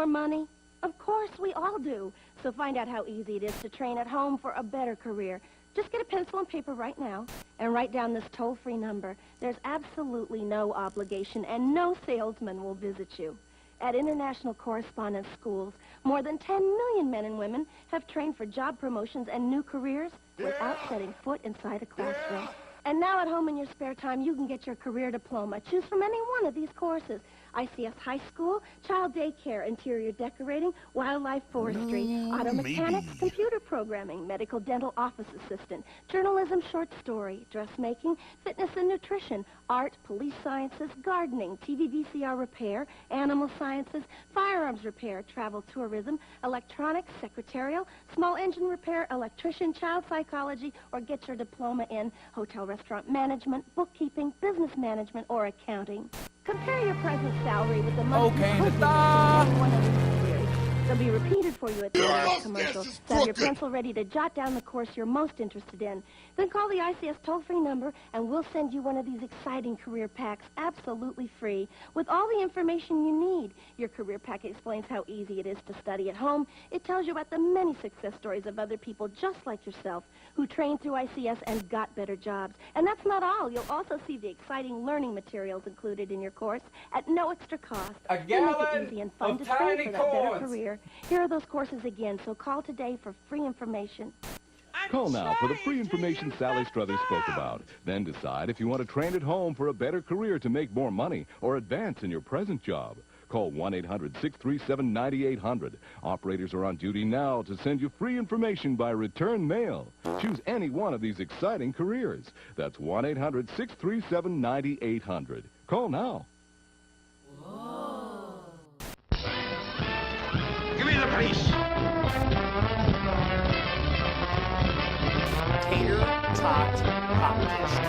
more money? Of course, we all do. So find out how easy it is to train at home for a better career. Just get a pencil and paper right now and write down this toll-free number. There's absolutely no obligation and no salesman will visit you. At International Correspondence Schools, more than 10 million men and women have trained for job promotions and new careers without setting foot inside a classroom. And now at home in your spare time, you can get your career diploma. Choose from any one of these courses. ICS High School, Child Daycare, Interior Decorating, Wildlife Forestry, Auto Mechanics, Computer Programming, Medical Dental Office Assistant, Journalism Short Story, Dressmaking, Fitness and Nutrition, Art, Police Sciences, Gardening, TV VCR Repair, Animal Sciences, Firearms Repair, Travel Tourism, Electronics, Secretarial, Small Engine Repair, Electrician, Child Psychology, or get your diploma in Hotel Restaurant Management, Bookkeeping, Business Management, or Accounting. Compare your present salary with the monthly one of these careers. They'll be repeated for you at the end of the commercial. So have your pencil ready to jot down the course you're most interested in. Then call the ICS toll-free number, and we'll send you one of these exciting career packs absolutely free with all the information you need. Your career pack explains how easy it is to study at home. It tells you about the many success stories of other people just like yourself who trained through ICS and got better jobs. And that's not all. You'll also see the exciting learning materials included in your course at no extra cost. A gallon make it easy and fun to train for that better career. Here are those courses again, so call today for free information. Call now for the free information Sally Struthers spoke about. Then decide if you want to train at home for a better career to make more money or advance in your present job. Call 1-800-637-9800. Operators are on duty now to send you free information by return mail. Choose any one of these exciting careers. That's 1-800-637-9800. Call now. Whoa. Give me the piece. Tater tot pop disc.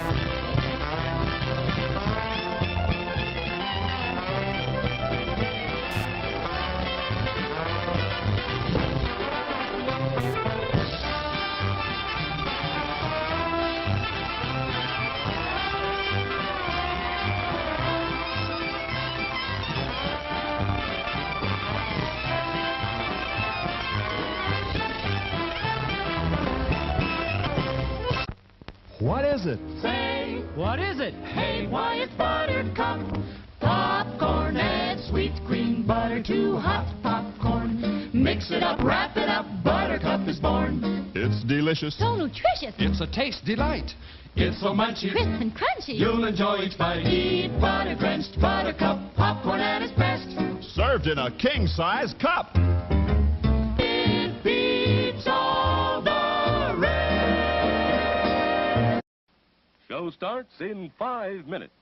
What is it? Say, What is it? hey, why it's Buttercup. Popcorn, add sweet cream butter to hot popcorn. Mix it up, wrap it up, Buttercup is born. It's delicious. So nutritious. It's a taste delight. It's so munchy, Crisp and crunchy. you'll enjoy each bite. Eat butter-drenched Buttercup, popcorn at its best. Served in a king-size cup. It beats all the rest. Show starts in 5 minutes.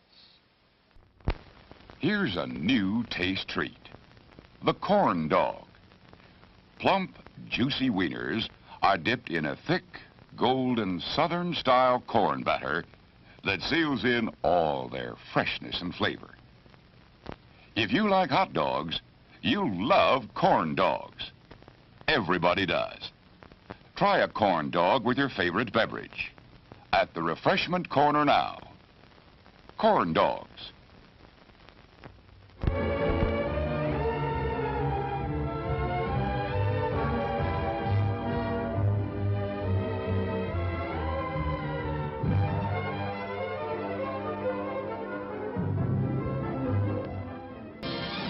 Here's a new taste treat. The corn dog. Plump, juicy wieners are dipped in a thick, golden Southern-style corn batter that seals in all their freshness and flavor. If you like hot dogs, you'll love corn dogs. Everybody does. Try a corn dog with your favorite beverage. At the refreshment corner now. Corn dogs.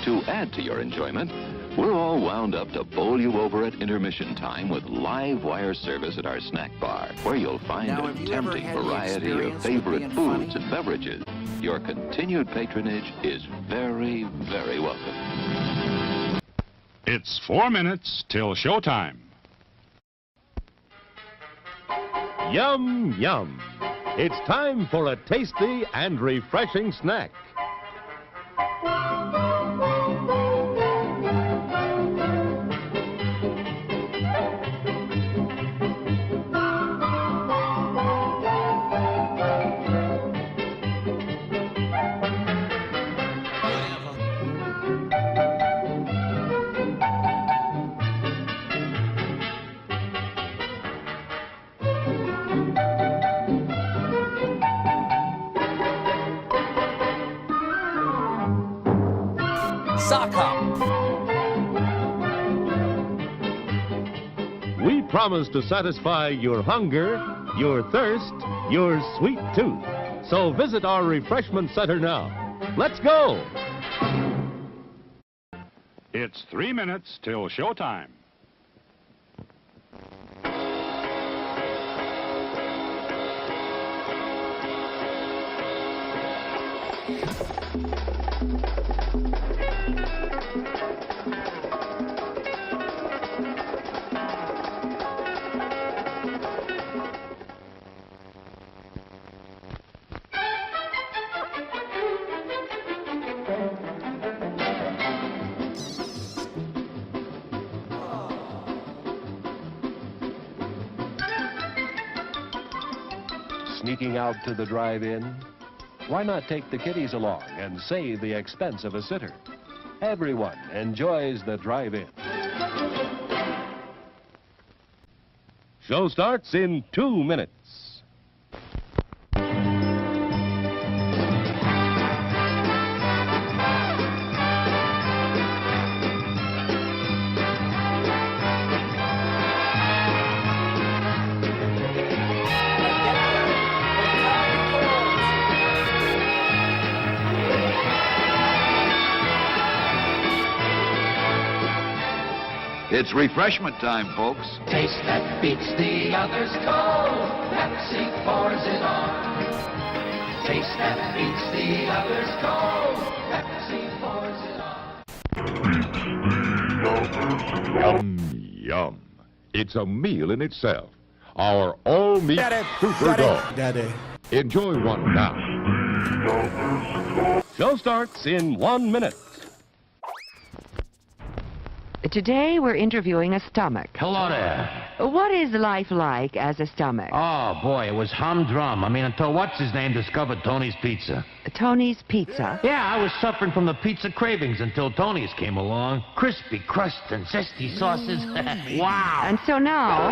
To add to your enjoyment, we're all wound up to bowl you over at intermission time with live wire service at our snack bar, where you'll find Now, a have you ever tempting had any variety of experience with favorite being foods funny? and beverages. Your continued patronage is very, very welcome. It's 4 minutes till showtime. Yum, yum. It's time for a tasty and refreshing snack. Sock hop. promise to satisfy your hunger, your thirst, your sweet tooth. So visit our refreshment center now. Let's go! It's 3 minutes till showtime. Sneaking out to the drive-in? Why not take the kiddies along and save the expense of a sitter? Everyone enjoys the drive-in. Show starts in 2 minutes. It's refreshment time, folks. Taste that beats the others cold. Pepsi pours it on. Taste that beats the others cold. Pepsi pours it on. Yum. It's a meal in itself. Our all-meat super dog. Daddy. Enjoy one now. Show starts in 1 minute. Today we're interviewing a stomach. Hello there. What is life like as a stomach? Oh, boy, it was humdrum. I mean, until what's-his-name discovered Tony's Pizza. Tony's Pizza? Yeah, I was suffering from the pizza cravings until Tony's came along. Crispy crust and zesty sauces. Wow. And so now...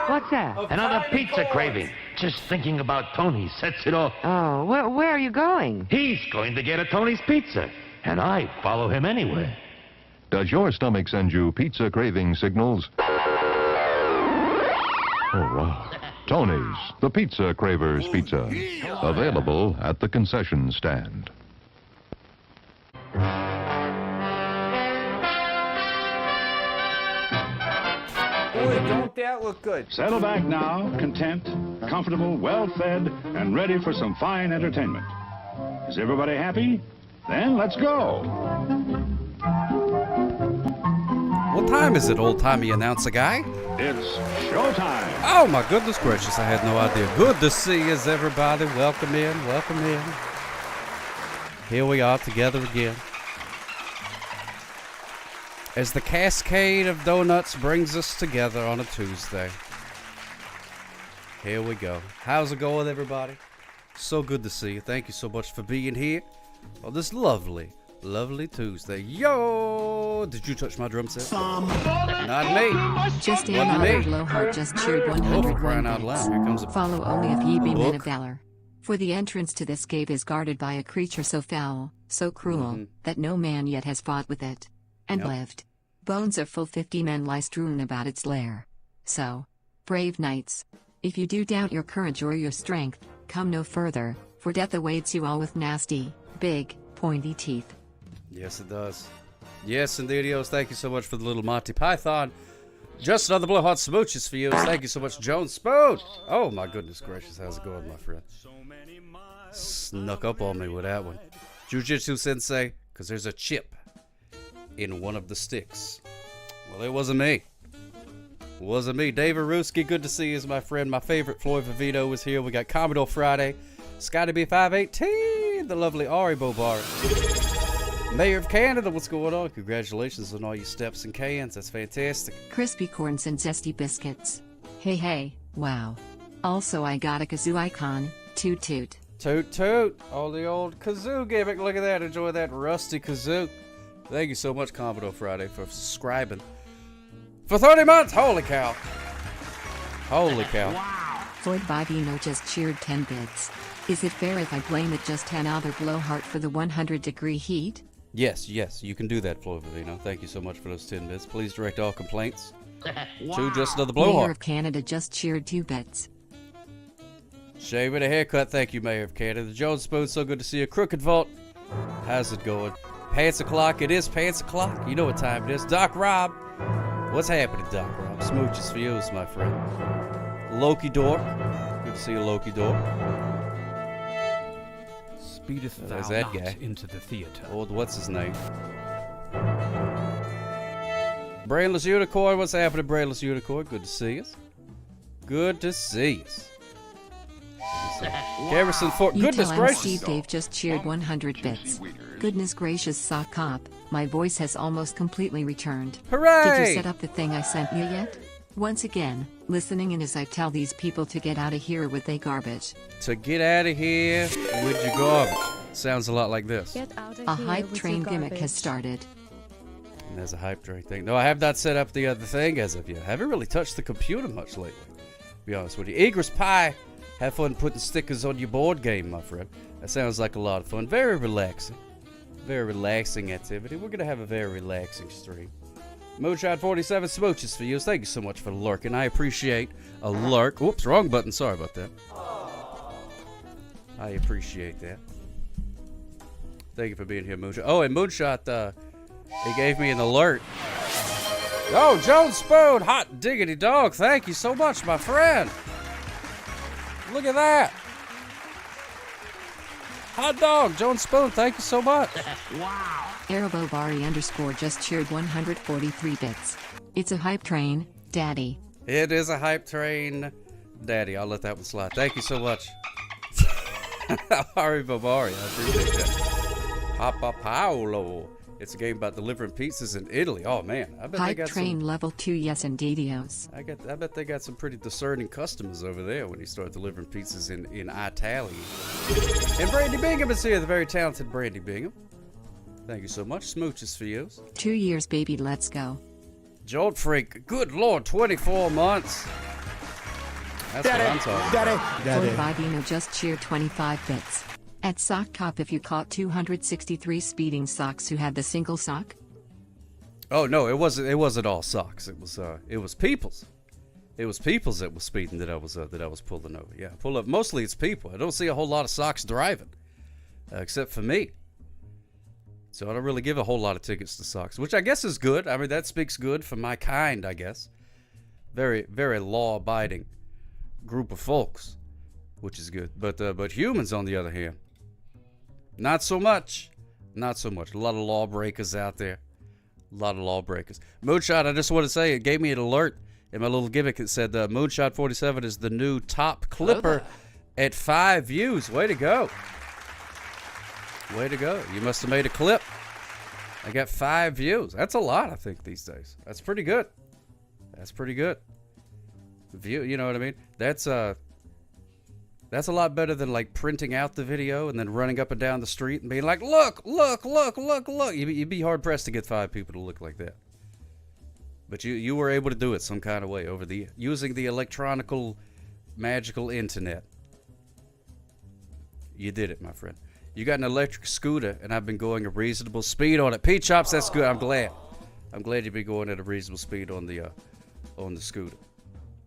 What's that? Another pizza craving. Just thinking about Tony sets it off. Oh, where are you going? He's going to get a Tony's Pizza. And I follow him anywhere. Does your stomach send you pizza craving signals? Oh, wow. Tony's, the Pizza Cravers Pizza. Available at the concession stand. Boy, don't that look good. Settle back now, content, comfortable, well-fed, and ready for some fine entertainment. Is everybody happy? Then let's go. What time is it, old-timey announcer guy? It's showtime. Oh, my goodness gracious, I had no idea. Good to see you, everybody. Welcome in, welcome in. Here we are together again. As the cascade of donuts brings us together on a Tuesday. Here we go. How's it going, everybody? So good to see you. Thank you so much for being here on this lovely, lovely Tuesday. Yo! Did you touch my drum set? Not me. Just another Blowhard just cheered 100 crying out loud. Here comes a Follow only if ye be men book. of valor. For the entrance to this cave is guarded by a creature so foul, so cruel, that no man yet has fought with it, and lived. Bones of full 50 men lie strewn about its lair. So, brave knights, if you do doubt your courage or your strength, come no further, for death awaits you all with nasty, big, pointy teeth. Yes, it does. Yes, indeed, Eos. Thank you so much for the little Monty Python. Just another Blowhard smooches for you. Thank you so much, Joan Spoon. Oh, my goodness gracious. How's it going, my friend? Snuck up on me with that one. Jiu-Jitsu Sensei, because there's a chip in one of the sticks. Well, it wasn't me. It wasn't me. David Ruski, good to see you, my friend. My favorite Floyd Vivito is here. We got Commodore Friday, Scotty B518, the lovely Ari Bobar. Mayor of Canada, what's going on? Congratulations on all your steps and cans. That's fantastic. Crispy corns and zesty biscuits. Hey, wow. Also, I got a kazoo icon. Toot toot. Toot toot. Oh, the old kazoo gimmick. Look at that. Enjoy that rusty kazoo. Thank you so much, Commodore Friday, for subscribing. For 30 months! Holy cow. Holy cow. Floyd Vivino just cheered 10 bits. Is it fair if I blame it just another Blowhard for the 100-degree heat? Yes, you can do that, Floyd Vivino. Thank you so much for those 10 bits. Please direct all complaints Two Just Another Mayor Blowhard. of Canada just cheered 2 bits. Shave and a haircut. Thank you, Mayor of Canada. Jones Spoon, so good to see you. Crooked Vault. How's it going? Pants o'clock. It is Pants o'clock. You know what time it is. Doc Rob. What's happening, Doc Rob? Smooches for you, my friend. Loki Dork. Good to see you, Loki Dork. Speedeth thou There's that not guy. into the theater. Old, what's his name? Brainless Unicorn. What's happening, Brainless Unicorn? Good to see us. Good to see us. Garrison Fort. You Goodness tell gracious. Steve Dave just cheered 100 bits. Goodness gracious, Sock Cop. My voice has almost completely returned. Hooray! Did you set up the thing I sent you yet? Once again, listening in as I tell these people to get out of here with they garbage. To get out of here with your garbage. Sounds a lot like this. A hype train gimmick has started. And there's a hype train thing. No, I have not set up the thing as of yet. I haven't really touched the computer much lately, to be honest with you. Egress Pie, have fun putting stickers on your board game, my friend. That sounds like a lot of fun. Very relaxing. Very relaxing activity. We're going to have a very relaxing stream. Moonshot 47 smooches for you. Thank you so much for lurking. I appreciate a lurk. Whoops, wrong button. Sorry about that. I appreciate that. Thank you for being here, Moonshot. Oh, and Moonshot, he gave me an alert. Oh, Jones Spoon, hot diggity dog. Thank you so much, my friend. Look at that. Hot dog, Jones Spoon, thank you so much. Wow. Arabobari _ just cheered 143 bits. It's a hype train, daddy. It is a hype train, daddy. I'll let that one slide. Thank you so much. Ari Babari, I appreciate that. Papa Paolo. It's a game about delivering pizzas in Italy. Oh man, I bet they Hype got train some. level 2, yes indeedios. I bet they got some pretty discerning customers over there when you start delivering pizzas in Italy. And Brandy Bingham is here, the very talented Brandy Bingham. Thank you so much. Smooches for you. 2 years, baby, let's go. Jolt Freak, good lord, 24 months. That's what I'm talking about. Floyd Bobino just cheered 25 bits. At Sock Cop, if you caught 263 speeding socks who had the single sock? Oh no, it wasn't all socks. It was people's. It was people's that was speeding that I was pulling over. Yeah, pull up. Mostly it's people. I don't see a whole lot of socks driving, except for me. So I don't really give a whole lot of tickets to socks, which I guess is good. I mean, that speaks good for my kind, I guess. Very, very law-abiding group of folks, which is good. But humans, on the other hand, not so much. Not so much. A lot of lawbreakers out there. A lot of lawbreakers. Moonshot, I just want to say, it gave me an alert in my little gimmick. It said, Moonshot 47 is the new top clipper at 5 views. Way to go. Way to go. You must have made a clip. I got 5 views. That's a lot, I think, these days. That's pretty good. That's pretty good. View, you know what I mean? That's a lot better than like printing out the video and then running up and down the street and being like, look. You'd be hard pressed to get 5 people to look like that. But you were able to do it some kind of way using the electronical, magical internet. You did it, my friend. You got an electric scooter, and I've been going a reasonable speed on it. Pete Chops, that's good. I'm glad. I'm glad you've been going at a reasonable speed on the scooter.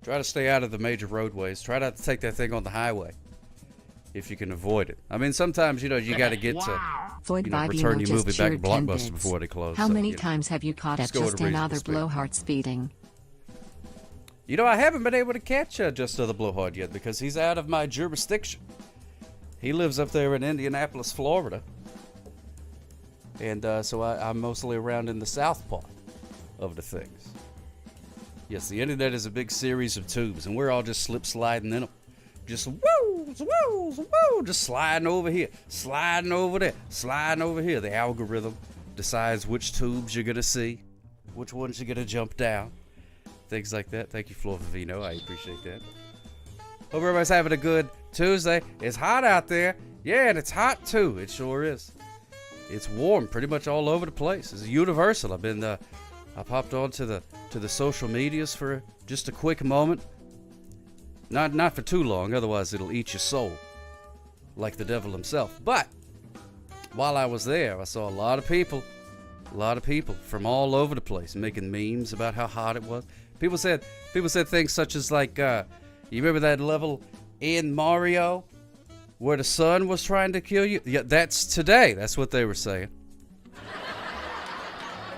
Try to stay out of the major roadways. Try not to take that thing on the highway if you can avoid it. I mean, sometimes, you got to get to Floyd return your just movie back to cheered 10 Blockbuster bits. before they close. How So, many times have you caught at go at a just another reasonable speed. blowhard speeding? I haven't been able to catch Just Another Blowhard yet because he's out of my jurisdiction. He lives up there in Indianapolis, Florida. And so I'm mostly around in the south part of the things. Yes, the internet is a big series of tubes, and we're all just slip-sliding in them. Just woo, just sliding over here, sliding over there, sliding over here. The algorithm decides which tubes you're going to see, which ones you're going to jump down, things like that. Thank you, Flor Vivino. I appreciate that. Hope everybody's having a good Tuesday. It's hot out there. Yeah, and it's hot, too. It sure is. It's warm pretty much all over the place. It's universal. I popped on to the social medias for just a quick moment. Not for too long, otherwise it'll eat your soul, like the devil himself. But while I was there, I saw a lot of people from all over the place making memes about how hot it was. People said things such as like, you remember that level in Mario where the sun was trying to kill you? Yeah, that's today. That's what they were saying.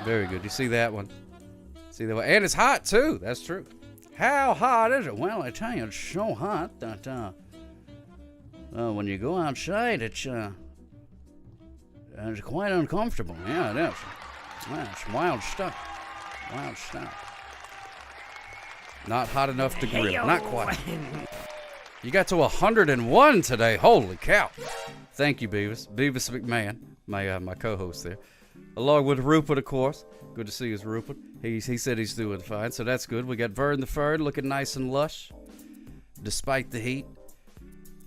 Very good. You see that one? See that one? And it's hot too. That's true. How hot is it? Well, I tell you, it's so hot that when you go outside, it's quite uncomfortable. Yeah, it is. Well, it's wild stuff. Wild stuff. Not hot enough to grill. Not quite. You got to 101 today. Holy cow. Thank you, Beavis. Beavis McMahon, my co-host there. Along with Rupert, of course. Good to see you, Rupert. He said he's doing fine, so that's good. We got Vern the Fern looking nice and lush, despite the heat.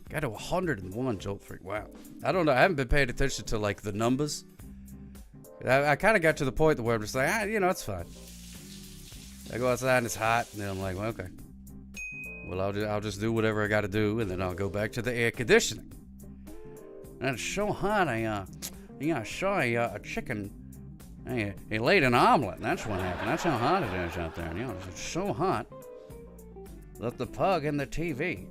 Got to 101, Jolt Freak. Wow. I don't know. I haven't been paying attention to, like, the numbers. I kind of got to the point where I'm just like, it's fine. I go outside and it's hot, and then I'm like, well, okay. Well, I'll just do whatever I got to do, and then I'll go back to the air conditioning. And it's so hot, I saw a chicken. He laid an omelet, and that's what happened. That's how hot it is out there. It's so hot that the pug in the TV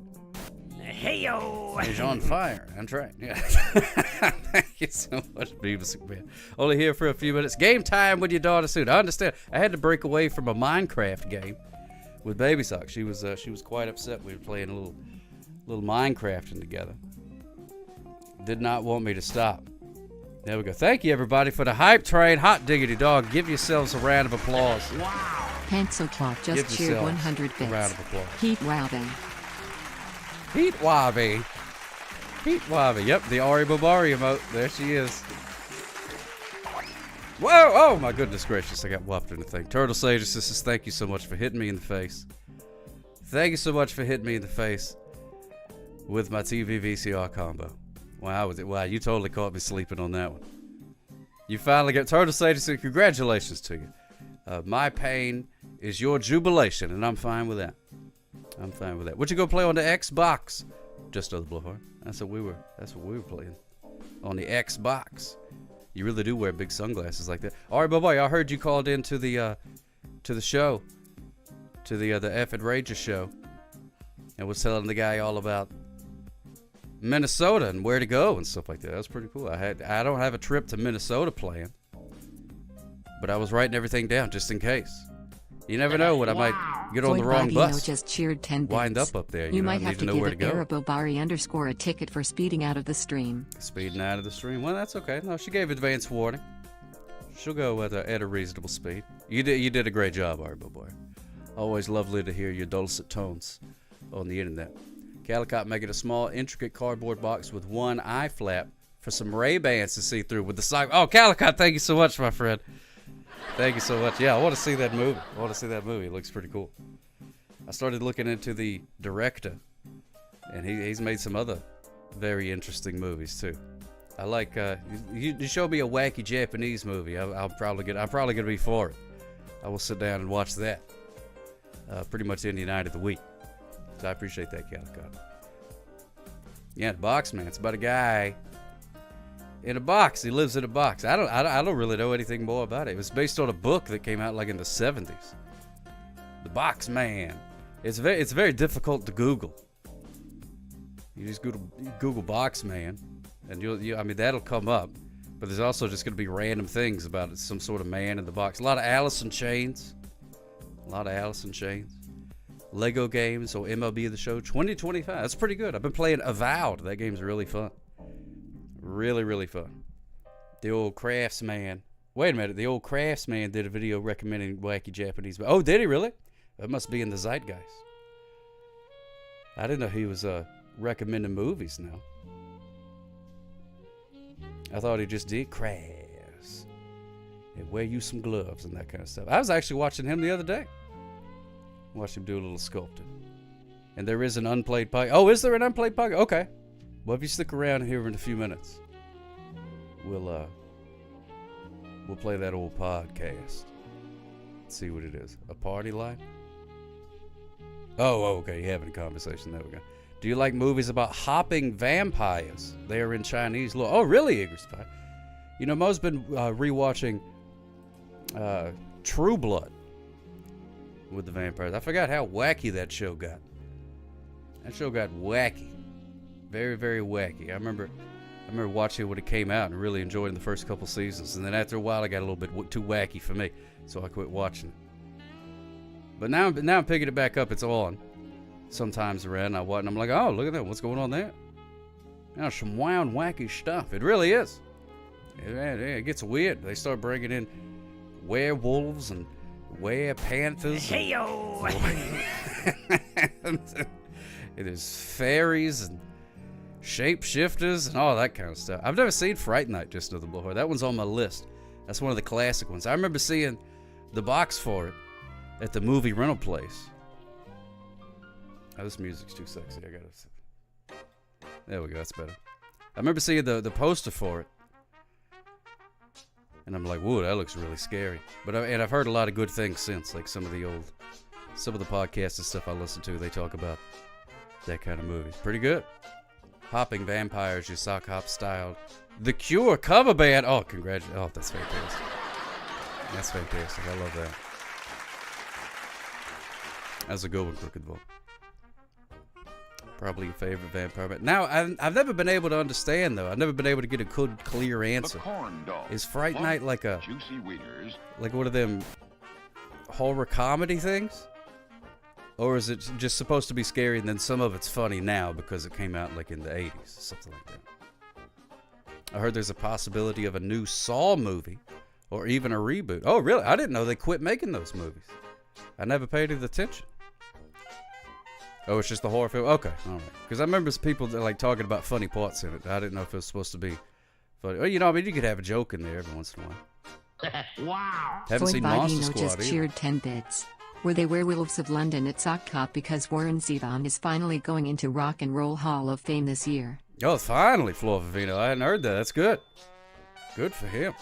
is on fire. That's right. Yeah. Thank you so much, Beavis McMahon. Only here for a few minutes. Game time with your daughter soon. I understand. I had to break away from a Minecraft game with Baby Sock. She was quite upset. We were playing a little Minecrafting together. Did not want me to stop. There we go. Thank you, everybody, for the hype train. Hot diggity dog. Give yourselves a round of applause. Wow. Pencil Clock just cheered 100 bits. A round of applause. Heat Wabby. Heat Wabby. Heat Wabby. Yep, the Ari Bobari emote. There she is. Whoa! Oh, my goodness gracious. I got whopped in the thing. Turtle Sage says, thank you so much for hitting me in the face. Thank you so much for hitting me in the face with my TV VCR combo. Wow, you totally caught me sleeping on that one. You finally got Turtle Sage said, congratulations to you. My pain is your jubilation, and I'm fine with that. I'm fine with that. Would you go play on the Xbox? Just other blowhard. That's what we were playing. On the Xbox. You really do wear big sunglasses like that. All right, bye-bye. I heard you called in to the show. To the F and Ranger show. And was telling the guy all about Minnesota and where to go and stuff like that. That was pretty cool. I don't have a trip to Minnesota planned, but I was writing everything down just in case. You never know when I might get on the wrong bus. Just cheered 10 bits. Wind up there. You might have to give Arabobari _ a ticket for speeding out of the stream. Speeding out of the stream. Well, that's okay. No, she gave advance warning. She'll go at a reasonable speed. You did a great job, Arabobari. Always lovely to hear your dulcet tones on the internet. Calicott making a small, intricate cardboard box with one eye flap for some Ray-Bans to see through with the sock. Oh, Calicott, thank you so much, my friend. Thank you so much. Yeah, I want to see that movie. It looks pretty cool. I started looking into the director, and he's made some other very interesting movies too. I like you show me a wacky Japanese movie, I'm probably gonna be for it. I will sit down and watch that. Pretty much any night of the week. So I appreciate that, Calicott. Yeah, the Box Man. It's about a guy in a box. He lives in a box. I don't really know anything more about it. It was based on a book that came out like in the 70s. The Box Man. It's very difficult to Google. You just Google Box Man, and that'll come up. But there's also just going to be random things about it. Some sort of man in the box. A lot of Alice in Chains. Lego games or MLB The Show 2025. That's pretty good. I've been playing Avowed. That game's really fun. Really, really fun. The old Craftsman. Wait a minute. The old Craftsman did a video recommending wacky Japanese. Oh, did he really? That must be in the zeitgeist. I didn't know he was recommending movies now. I thought he just did crafts and wear you some gloves and that kind of stuff. I was actually watching him the other day. Watch him do a little sculpting. And there is an unplayed podcast. Oh, is there an unplayed podcast? Okay. Well, if you stick around here in a few minutes, we'll play that old podcast. Let's see what it is. A party line? Oh, okay. You're having a conversation. There we go. Do you like movies about hopping vampires? They are in Chinese law. Oh, really, Igor Spy? You know, Mo's been rewatching True Blood. with the vampires. I forgot how wacky that show got. That show got wacky. Very, very wacky. I remember watching it when it came out and really enjoying the first couple seasons. And then after a while, it got a little bit too wacky for me, so I quit watching it. But now I'm picking it back up. It's on. Sometimes around, and I watch, and I'm like, oh, look at that. What's going on there? Some wild, wacky stuff. It really is. It gets weird. They start bringing in werewolves and were-panthers. Hey-yo! There's fairies and shapeshifters and all that kind of stuff. I've never seen Fright Night, just another blowhard. That one's on my list. That's one of the classic ones. I remember seeing the box for it at the movie rental place. Oh, this music's too sexy. I gotta. There we go. That's better. I remember seeing the poster for it, and I'm like, "Whoa, that looks really scary." But I've heard a lot of good things since, like some of the podcasts and stuff I listen to. They talk about that kind of movie. Pretty good. Hopping Vampires, your sock hop style. The Cure cover band. Oh, congratulations. Oh, that's fantastic. That's fantastic. I love that. That's a good one, Crooked Vote. Probably your favorite vampire. But now, I've never been able to understand, though. I've never been able to get a good, clear answer. Is Fright Night like a... Juicy wieners. Like one of them horror comedy things? Or is it just supposed to be scary and then some of it's funny now because it came out like in the 80s? Something like that. I heard there's a possibility of a new Saw movie or even a reboot. Oh, really? I didn't know they quit making those movies. I never paid it attention. Oh, it's just the horror film? Okay, all right. Because I remember people that like talking about funny parts in it. I didn't know if it was supposed to be funny. Well, I mean, you could have a joke in there every once in a while. Wow. Haven't seen Monster Squad just either. cheered 10 bits. Were they Werewolves of London at Sock Hop because Warren Zevon is finally going into Rock and Roll Hall of Fame this year? Oh, finally, Flo Favino. I hadn't heard that. That's good. Good for him.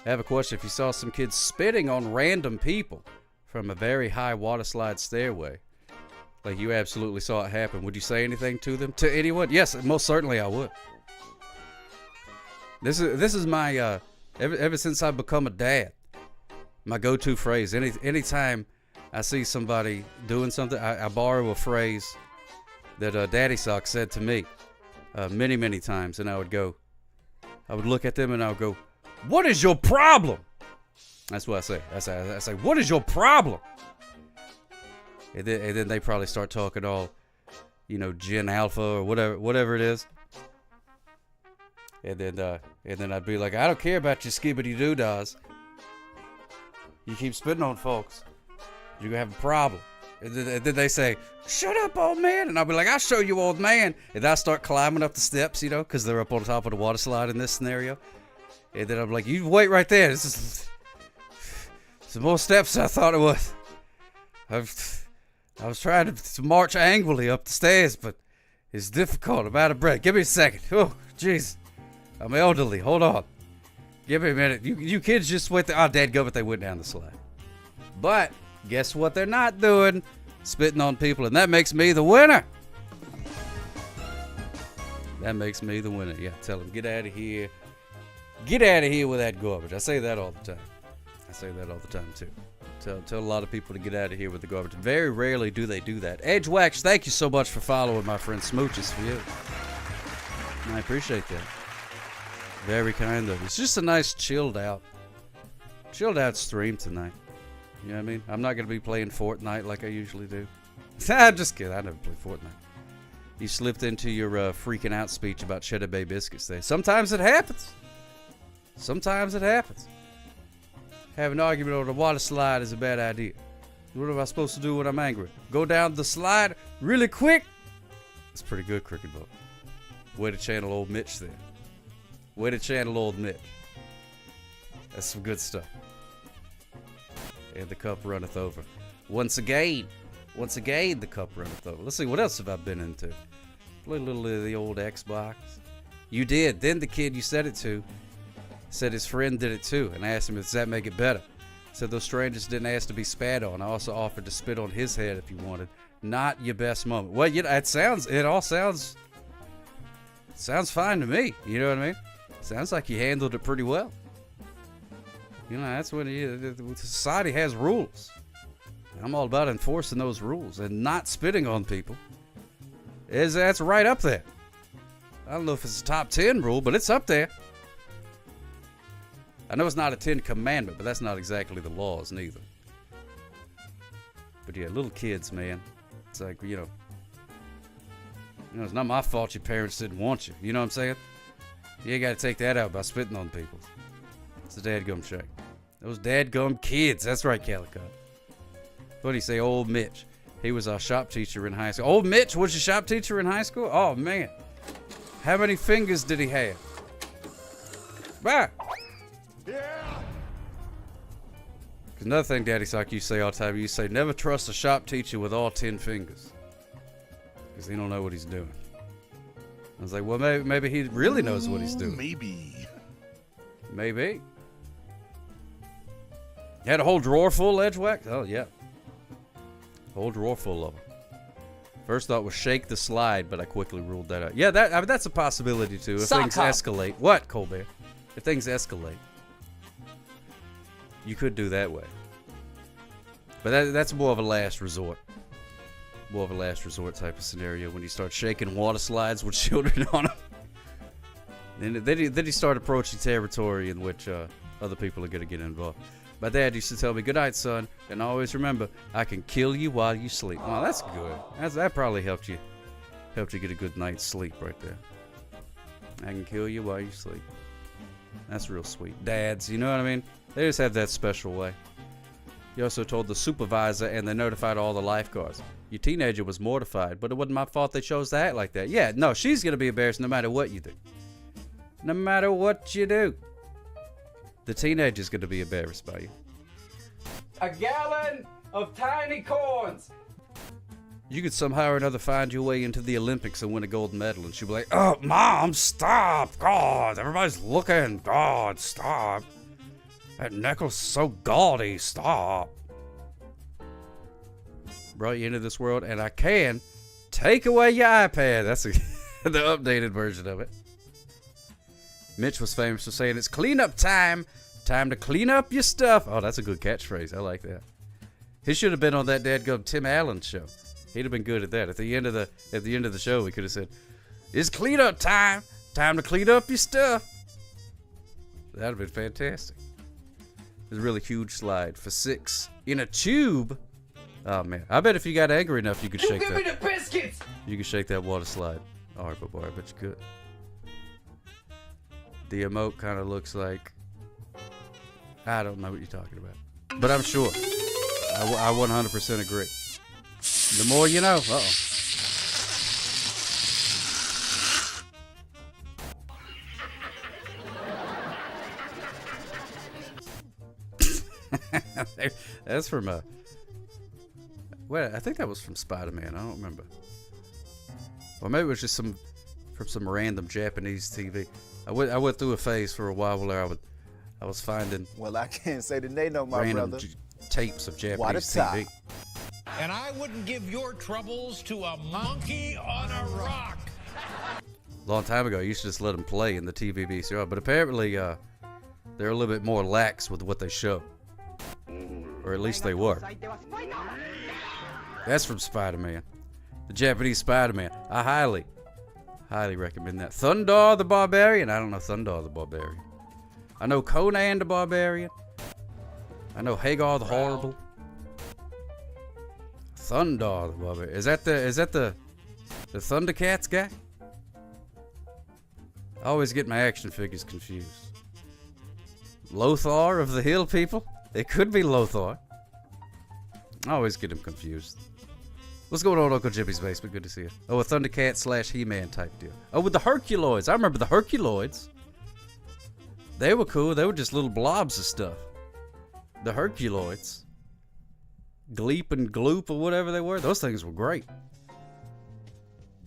I have a question. If you saw some kids spitting on random people from a very high waterslide stairway, like you absolutely saw it happen, would you say anything to them? To anyone? Yes, most certainly I would. This is my ever since I've become a dad, my go-to phrase. Anytime I see somebody doing something, I borrow a phrase that Daddy Sock said to me many times, and I would look at them and I would go, "What is your problem?" That's what I say. I say, "What is your problem?" And then they probably start talking all, Gen Alpha or whatever it is. And then I'd be like, "I don't care about your skibbity doo-dahs. You keep spitting on folks, you're gonna have a problem." And then they say, "Shut up, old man." And I'll be like, "I'll show you, old man." And I start climbing up the steps, because they're up on top of the water slide in this scenario. And then I'm like, "You wait right there. This is some more steps than I thought it was." I was trying to march angrily up the stairs, but it's difficult. I'm out of breath. Give me a second. Oh, jeez. I'm elderly. Hold on. Give me a minute. You kids just wait there. Oh, dadgummit, they went down the slide. But guess what they're not doing? Spitting on people, and that makes me the winner. That makes me the winner. Yeah, tell them, get out of here. Get out of here with that garbage. I say that all the time. I say that all the time, too. Tell a lot of people to get out of here with the garbage. Very rarely do they do that. Edgewax, thank you so much for following my friend Smooches for you. I appreciate that. Very kind of you. It's just a nice chilled out stream tonight. You know what I mean? I'm not going to be playing Fortnite like I usually do. I'm just kidding. I never play Fortnite. You slipped into your freaking out speech about Cheddar Bay biscuits there. Sometimes it happens. Sometimes it happens. Have an argument over the water slide is a bad idea. What am I supposed to do when I'm angry? Go down the slide really quick? It's pretty good, Cricket Book. Way to channel old Mitch there. Way to channel old Mitch. That's some good stuff. And the cup runneth over. Once again, the cup runneth over. Let's see, what else have I been into? Play a little of the old Xbox. You did. Then the kid you said it to said his friend did it too, and I asked him, does that make it better? Said those strangers didn't ask to be spat on. I also offered to spit on his head if you wanted. Not your best moment. Well, it all sounds fine to me. You know what I mean? Sounds like you handled it pretty well. That's when society has rules. I'm all about enforcing those rules and not spitting on people. That's right up there. I don't know if it's a top 10 rule, but it's up there. I know it's not a 10 commandment, but that's not exactly the laws neither. But yeah, little kids, man. It's like, it's not my fault your parents didn't want you. You know what I'm saying? You ain't got to take that out by spitting on people. It's a dadgum shame. Those dadgum kids. That's right, Calico. What do you say, old Mitch? He was our shop teacher in high school. Old Mitch was your shop teacher in high school? Oh, man. How many fingers did he have? Bye. Yeah. Another thing, Daddy Sock, you say all the time, you say never trust a shop teacher with all 10 fingers. Because he don't know what he's doing. I was like, well, maybe he really knows what he's doing. Maybe. You had a whole drawer full of edge wax? Oh, yeah. Whole drawer full of them. First thought was shake the slide, but I quickly ruled that out. Yeah, that's a possibility, too. If things escalate. What, Colbert? If things escalate. You could do that way. But that's more of a last resort. More of a last resort type of scenario when you start shaking water slides with children on them. Then you start approaching territory in which other people are going to get involved. My dad used to tell me, good night, son, and always remember, I can kill you while you sleep. Oh, that's good. That probably helped you get a good night's sleep right there. I can kill you while you sleep. That's real sweet. Dads, you know what I mean? They just have that special way. He also told the supervisor, and they notified all the lifeguards. Your teenager was mortified, but it wasn't my fault they chose to act like that. Yeah, no, she's going to be embarrassed no matter what you do. No matter what you do. The teenager's going to be embarrassed by you. A gallon of tiny corns. You could somehow or another find your way into the Olympics and win a gold medal, and she'd be like, oh, Mom, stop. God, everybody's looking. God, stop. That necklace is so gaudy. Stop. Brought you into this world, and I can take away your iPad. That's the updated version of it. Mitch was famous for saying, it's cleanup time. Time to clean up your stuff. Oh, that's a good catchphrase. I like that. He should have been on that dadgum Tim Allen show. He'd have been good at that. At the end of the show, he could have said, it's cleanup time. Time to clean up your stuff. That'd have been fantastic. There's a really huge slide for 6 in a tube. Oh, man. I bet if you got angry enough, you could shake that. Give me the biscuits! You could shake that water slide. All right, boy, I bet you could. The emote kind of looks like... I don't know what you're talking about. But I'm sure. I 100% agree. The more you know. Uh-oh. That's from I think that was from Spider-Man. I don't remember. Or maybe it was just from some random Japanese TV. I went through a phase for a while where I was finding. Well, I can't say the name of my random brother. Tapes of Japanese TV. And I wouldn't give your troubles to a monkey on a rock. A long time ago, you used to just let them play in the TV VCR, but apparently they're a little bit more lax with what they show. Or at least they were. That's from Spider-Man. The Japanese Spider-Man. I highly recommend that. Thundar the Barbarian. I don't know Thundar the Barbarian. I know Conan the Barbarian. I know Hagar the Horrible. Thundar the Barbarian. Is that the Thundercats guy? I always get my action figures confused. Lothar of the Hill People? It could be Lothar. I always get him confused. What's going on, Uncle Jimmy's basement? Good to see you. Oh, a Thundercat / He-Man type deal. Oh, with the Herculoids. I remember the Herculoids. They were cool. They were just little blobs of stuff. The Herculoids. Gleep and Gloop or whatever they were. Those things were great.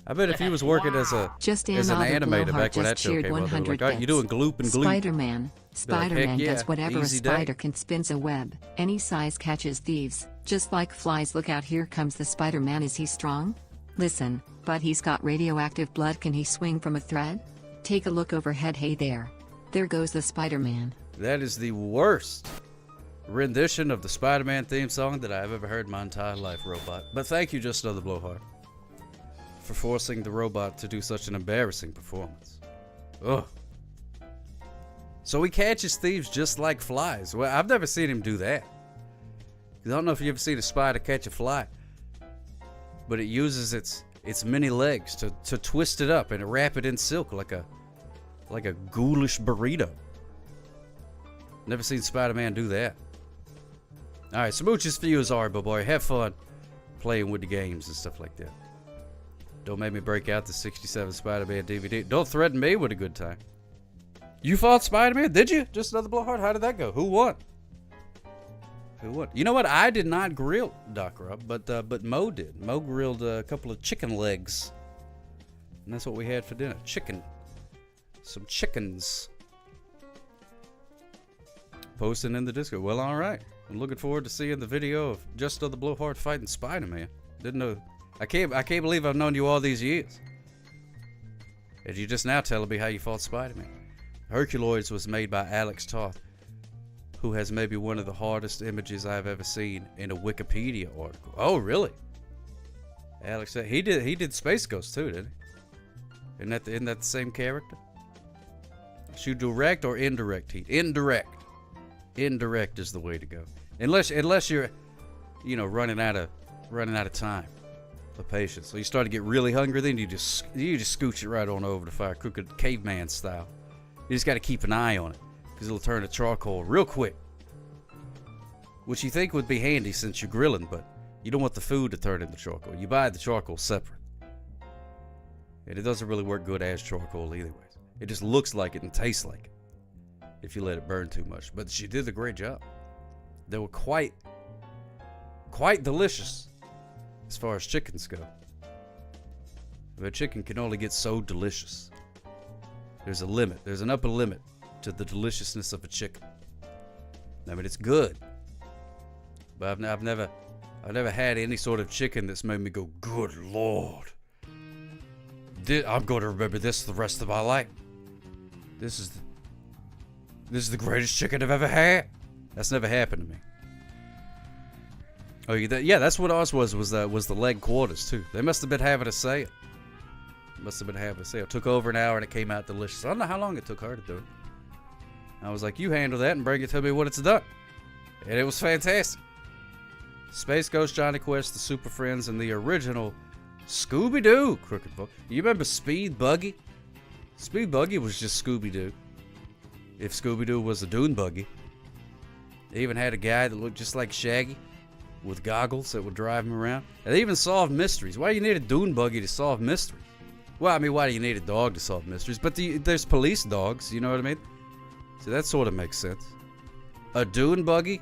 I bet if he was working as an animator back when that show came out, they were like, oh, you doing Gloop and Gloop? Spider-Man. Spider-Man does whatever a spider day. can, spins a web. Any size catches thieves. Just like flies. Look out, here comes the Spider-Man. Is he strong? Listen, but he's got radioactive blood. Can he swing from a thread? Take a look overhead. Hey there. There goes the Spider-Man. That is the worst rendition of the Spider-Man theme song that I've ever heard in my entire life, Robot. But thank you, Just Another Blowhard, for forcing the robot to do such an embarrassing performance. Ugh. So he catches thieves just like flies. Well, I've never seen him do that. I don't know if you ever seen a spider catch a fly, but it uses its many legs to twist it up and wrap it in silk like a ghoulish burrito. Never seen Spider-Man do that. All right, smooches for you, Zarba boy. Have fun playing with the games and stuff like that. Don't make me break out the 67 Spider-Man DVD. Don't threaten me with a good time. You fought Spider-Man, did you? Just Another Blowhard? How did that go? Who won? Who won? You know what? I did not grill Doc Rub, but Mo did. Mo grilled a couple of chicken legs, and that's what we had for dinner. Chicken. Some chickens. Posting in the Discord. Well, all right. I'm looking forward to seeing the video of Just Another Blowhard fighting Spider-Man. Didn't know. I can't believe I've known you all these years. And you just now telling me how you fought Spider-Man. Herculoids was made by Alex Toth, who has maybe one of the hardest images I've ever seen in a Wikipedia article. Oh, really? Alex, he did Space Ghost too, didn't he? Isn't that the same character? Should you direct or indirect heat? Indirect. Indirect is the way to go. Unless you're, running out of time, of patience. So you start to get really hungry, then you just scooch it right on over the fire, cook it caveman style. You just got to keep an eye on it, because it'll turn to charcoal real quick. Which you think would be handy since you're grilling, but you don't want the food to turn into charcoal. You buy the charcoal separate. And it doesn't really work good as charcoal either ways. It just looks like it and tastes like it if you let it burn too much. But she did a great job. They were quite delicious as far as chickens go. But chicken can only get so delicious. There's a limit. There's an upper limit to the deliciousness of a chicken. I mean, it's good, but I've never had any sort of chicken that's made me go, good Lord, I'm going to remember this the rest of my life. This is the greatest chicken I've ever had. That's never happened to me. Oh, yeah, that's what ours was the leg quarters too. They must have been having a sale. It took over an hour and it came out delicious. I don't know how long it took her to do it. I was like, you handle that and bring it to me when it's done. And it was fantastic. Space Ghost, Johnny Quest, the Super Friends, and the original Scooby-Doo Crooked Book. You remember Speed Buggy? Speed Buggy was just Scooby-Doo. If Scooby-Doo was a dune buggy. They even had a guy that looked just like Shaggy with goggles that would drive him around. And they even solved mysteries. Why do you need a dune buggy to solve mysteries? Well, I mean, why do you need a dog to solve mysteries? But there's police dogs, you know what I mean? So that sort of makes sense. A dune buggy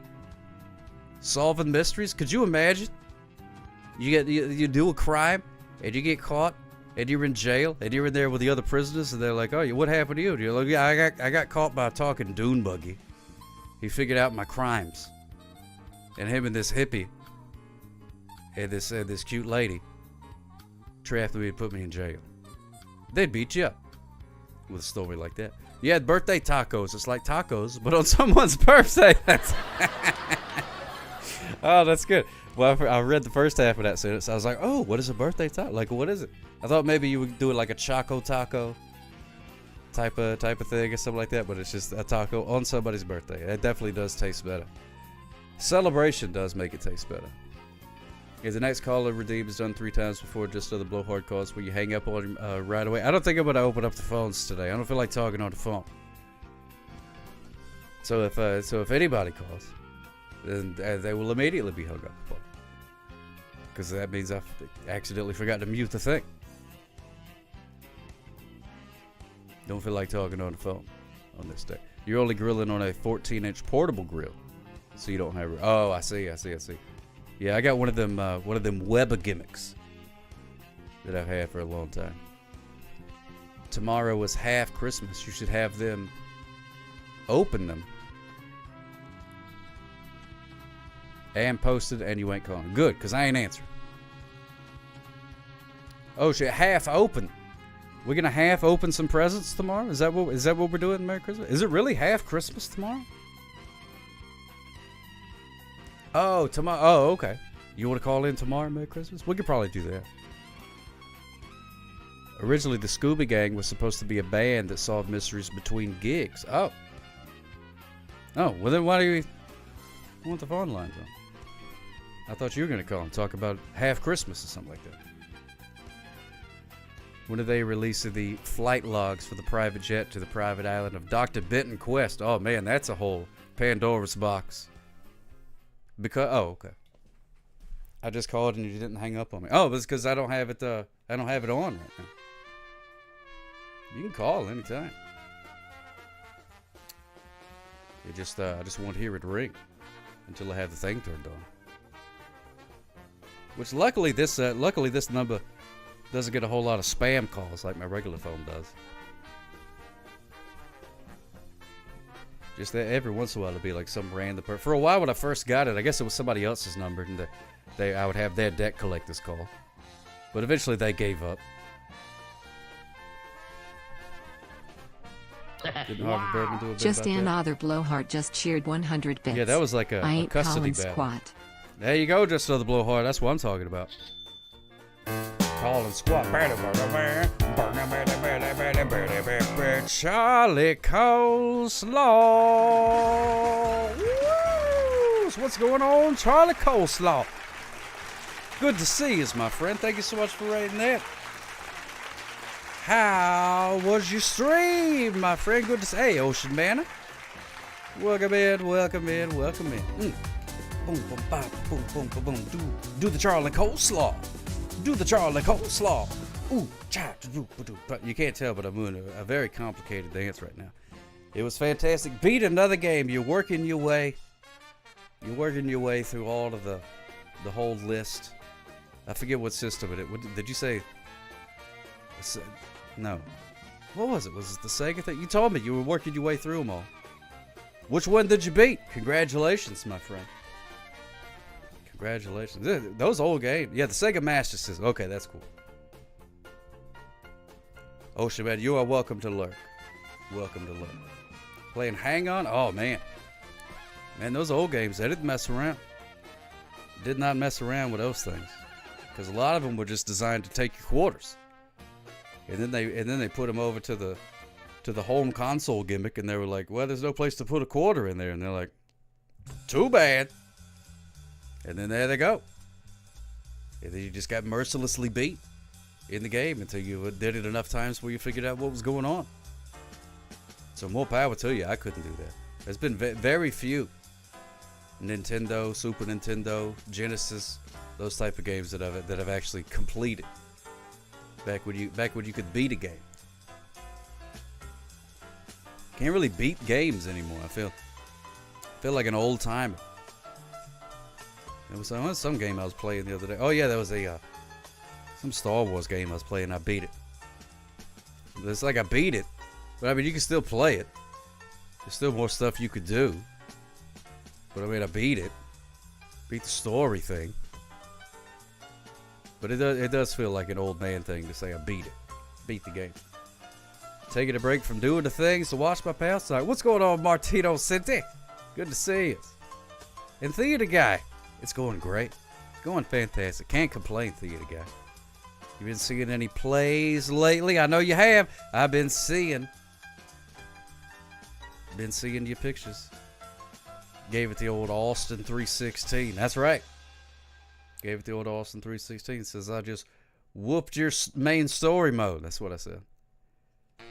solving mysteries? Could you imagine? You do a crime and you get caught and you're in jail and you're in there with the other prisoners and they're like, oh, what happened to you? And you're like, yeah, I got caught by a talking dune buggy. He figured out my crimes. And him and this hippie and this cute lady trapped me and put me in jail. They'd beat you up with a story like that. You had birthday tacos. It's like tacos, but on someone's birthday. Oh, that's good. Well, I read the first half of that sentence. I was like, oh, what is a birthday taco? Like, what is it? I thought maybe you would do it like a Choco Taco type of thing or something like that, but it's just a taco on somebody's birthday. It definitely does taste better. Celebration does make it taste better. Okay, the next caller redeemed is done 3 times before. Just other blowhard calls where you hang up on him right away. I don't think I'm going to open up the phones today. I don't feel like talking on the phone. So if anybody calls, then they will immediately be hung up upon. Because that means I accidentally forgot to mute the thing. Don't feel like talking on the phone on this day. You're only grilling on a 14-inch portable grill, so you don't have. Oh, I see. Yeah, I got one of them Weber gimmicks that I've had for a long time. Tomorrow is half Christmas. You should have them open them and posted, and you ain't calling. Good, because I ain't answering. Oh shit, half open. We're gonna half open some presents tomorrow? Is that what we're doing? Merry Christmas? Is it really half Christmas tomorrow? Oh, tomorrow. Oh, okay. You want to call in tomorrow, Merry Christmas? We could probably do that. Originally, the Scooby Gang was supposed to be a band that solved mysteries between gigs. Oh. Oh, well then why do you want the phone lines on? I thought you were going to call and talk about Half Christmas or something like that. When did they release the flight logs for the private jet to the private island of Dr. Benton Quest? Oh, man, that's a whole Pandora's box. Because, oh, okay. I just called and you didn't hang up on me. Oh, it's because I don't have it on right now. You can call anytime. I just won't hear it ring until I have the thing turned on. Which luckily this number doesn't get a whole lot of spam calls like my regular phone does. Just that every once in a while it'll be like some random person. For a while when I first got it, I guess it was somebody else's number, and I would have their debt collectors call. But eventually they gave up. Didn't Harvey Birdman do a bit Just about that? another blowhard just cheered 100 bits. Yeah, that was like I a ain't custody calling battle. squat. There you go, just another blowhard. That's what I'm talking about. Call and squat. Charlie Coleslaw. Woo! So what's going on, Charlie Coleslaw? Good to see you, my friend. Thank you so much for rating that. How was your stream, my friend? Good to see. Hey, Ocean Manor. Welcome in, welcome in, welcome in. Boom, boom, bop, boom, boom, boom, boom. Do the Charlie Coleslaw. Do the Charlie Coleslaw. Ooh, cha, do, do. But you can't tell, but I'm doing a very complicated dance right now. It was fantastic. Beat another game. You're working your way through all of the whole list. I forget what system it. Did you say? No. What was it? Was it the Sega thing? You told me you were working your way through them all. Which one did you beat? Congratulations, my friend. Congratulations. Those old games. Yeah, the Sega Master System. Okay, that's cool. Ocean Man, you are welcome to lurk. Welcome to lurk. Playing Hang On? Oh, man. Man, those old games, they didn't mess around. Did not mess around with those things. Because a lot of them were just designed to take your quarters. And then they put them over to the home console gimmick, and they were like, well, there's no place to put a quarter in there. And they're like, too bad. And then there they go. And then you just got mercilessly beat in the game until you did it enough times where you figured out what was going on. So more power to you. I couldn't do that. There's been very few Nintendo, Super Nintendo, Genesis, those type of games that I've actually completed. Back when you could beat a game. Can't really beat games anymore. I feel like an old timer. There was some game I was playing the other day. Oh yeah, there was some Star Wars game I was playing. I beat it. It's like I beat it, but I mean you can still play it. There's still more stuff you could do. But I mean I beat it. Beat the story thing. But it does feel like an old man thing to say I beat it. Beat the game. Taking a break from doing the things to watch my pastime. What's going on, Martino Cinti? Good to see you. And Theater Guy. It's going great. Going fantastic. Can't complain, Theater Guy. You been seeing any plays lately? I know you have. I've been seeing your pictures. Gave it the old Austin 316. That's right. Gave it the old Austin 316. Says I just whooped your main story mode. That's what I said.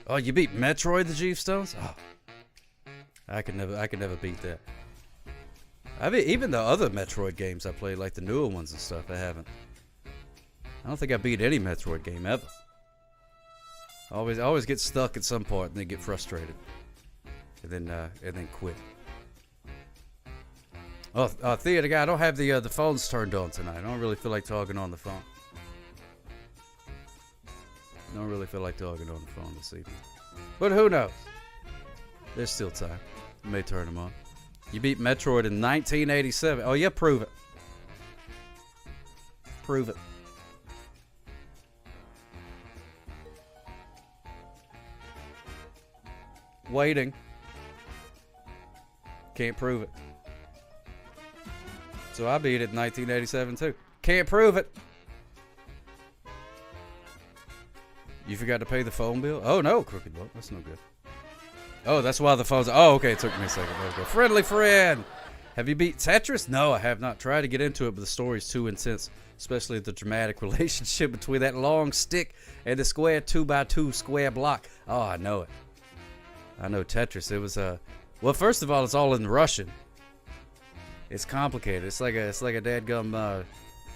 Oh, you beat Metroid the Chief Stones? Oh, I could never beat that. Even the other Metroid games I played, like the newer ones and stuff, I haven't. I don't think I beat any Metroid game ever. I always get stuck at some part and then get frustrated, and then quit. Oh, Theater Guy, I don't have the phones turned on tonight. I don't really feel like talking on the phone. Don't really feel like talking on the phone this evening. But who knows? There's still time. You may turn them on. You beat Metroid in 1987. Oh, yeah, prove it. Prove it. Waiting. Can't prove it. So I beat it in 1987 too. Can't prove it. You forgot to pay the phone bill? Oh no, Crooked Boat. That's no good. Oh, that's why the phone's... Oh, okay, it took me a second. There we go. Friendly friend! Have you beat Tetris? No, I have not. Tried to get into it, but the story's too intense. Especially the dramatic relationship between that long stick and the square 2x2 square block. Oh, I know it. I know Tetris. It was well, first of all, it's all in Russian. It's complicated. It's like a dadgum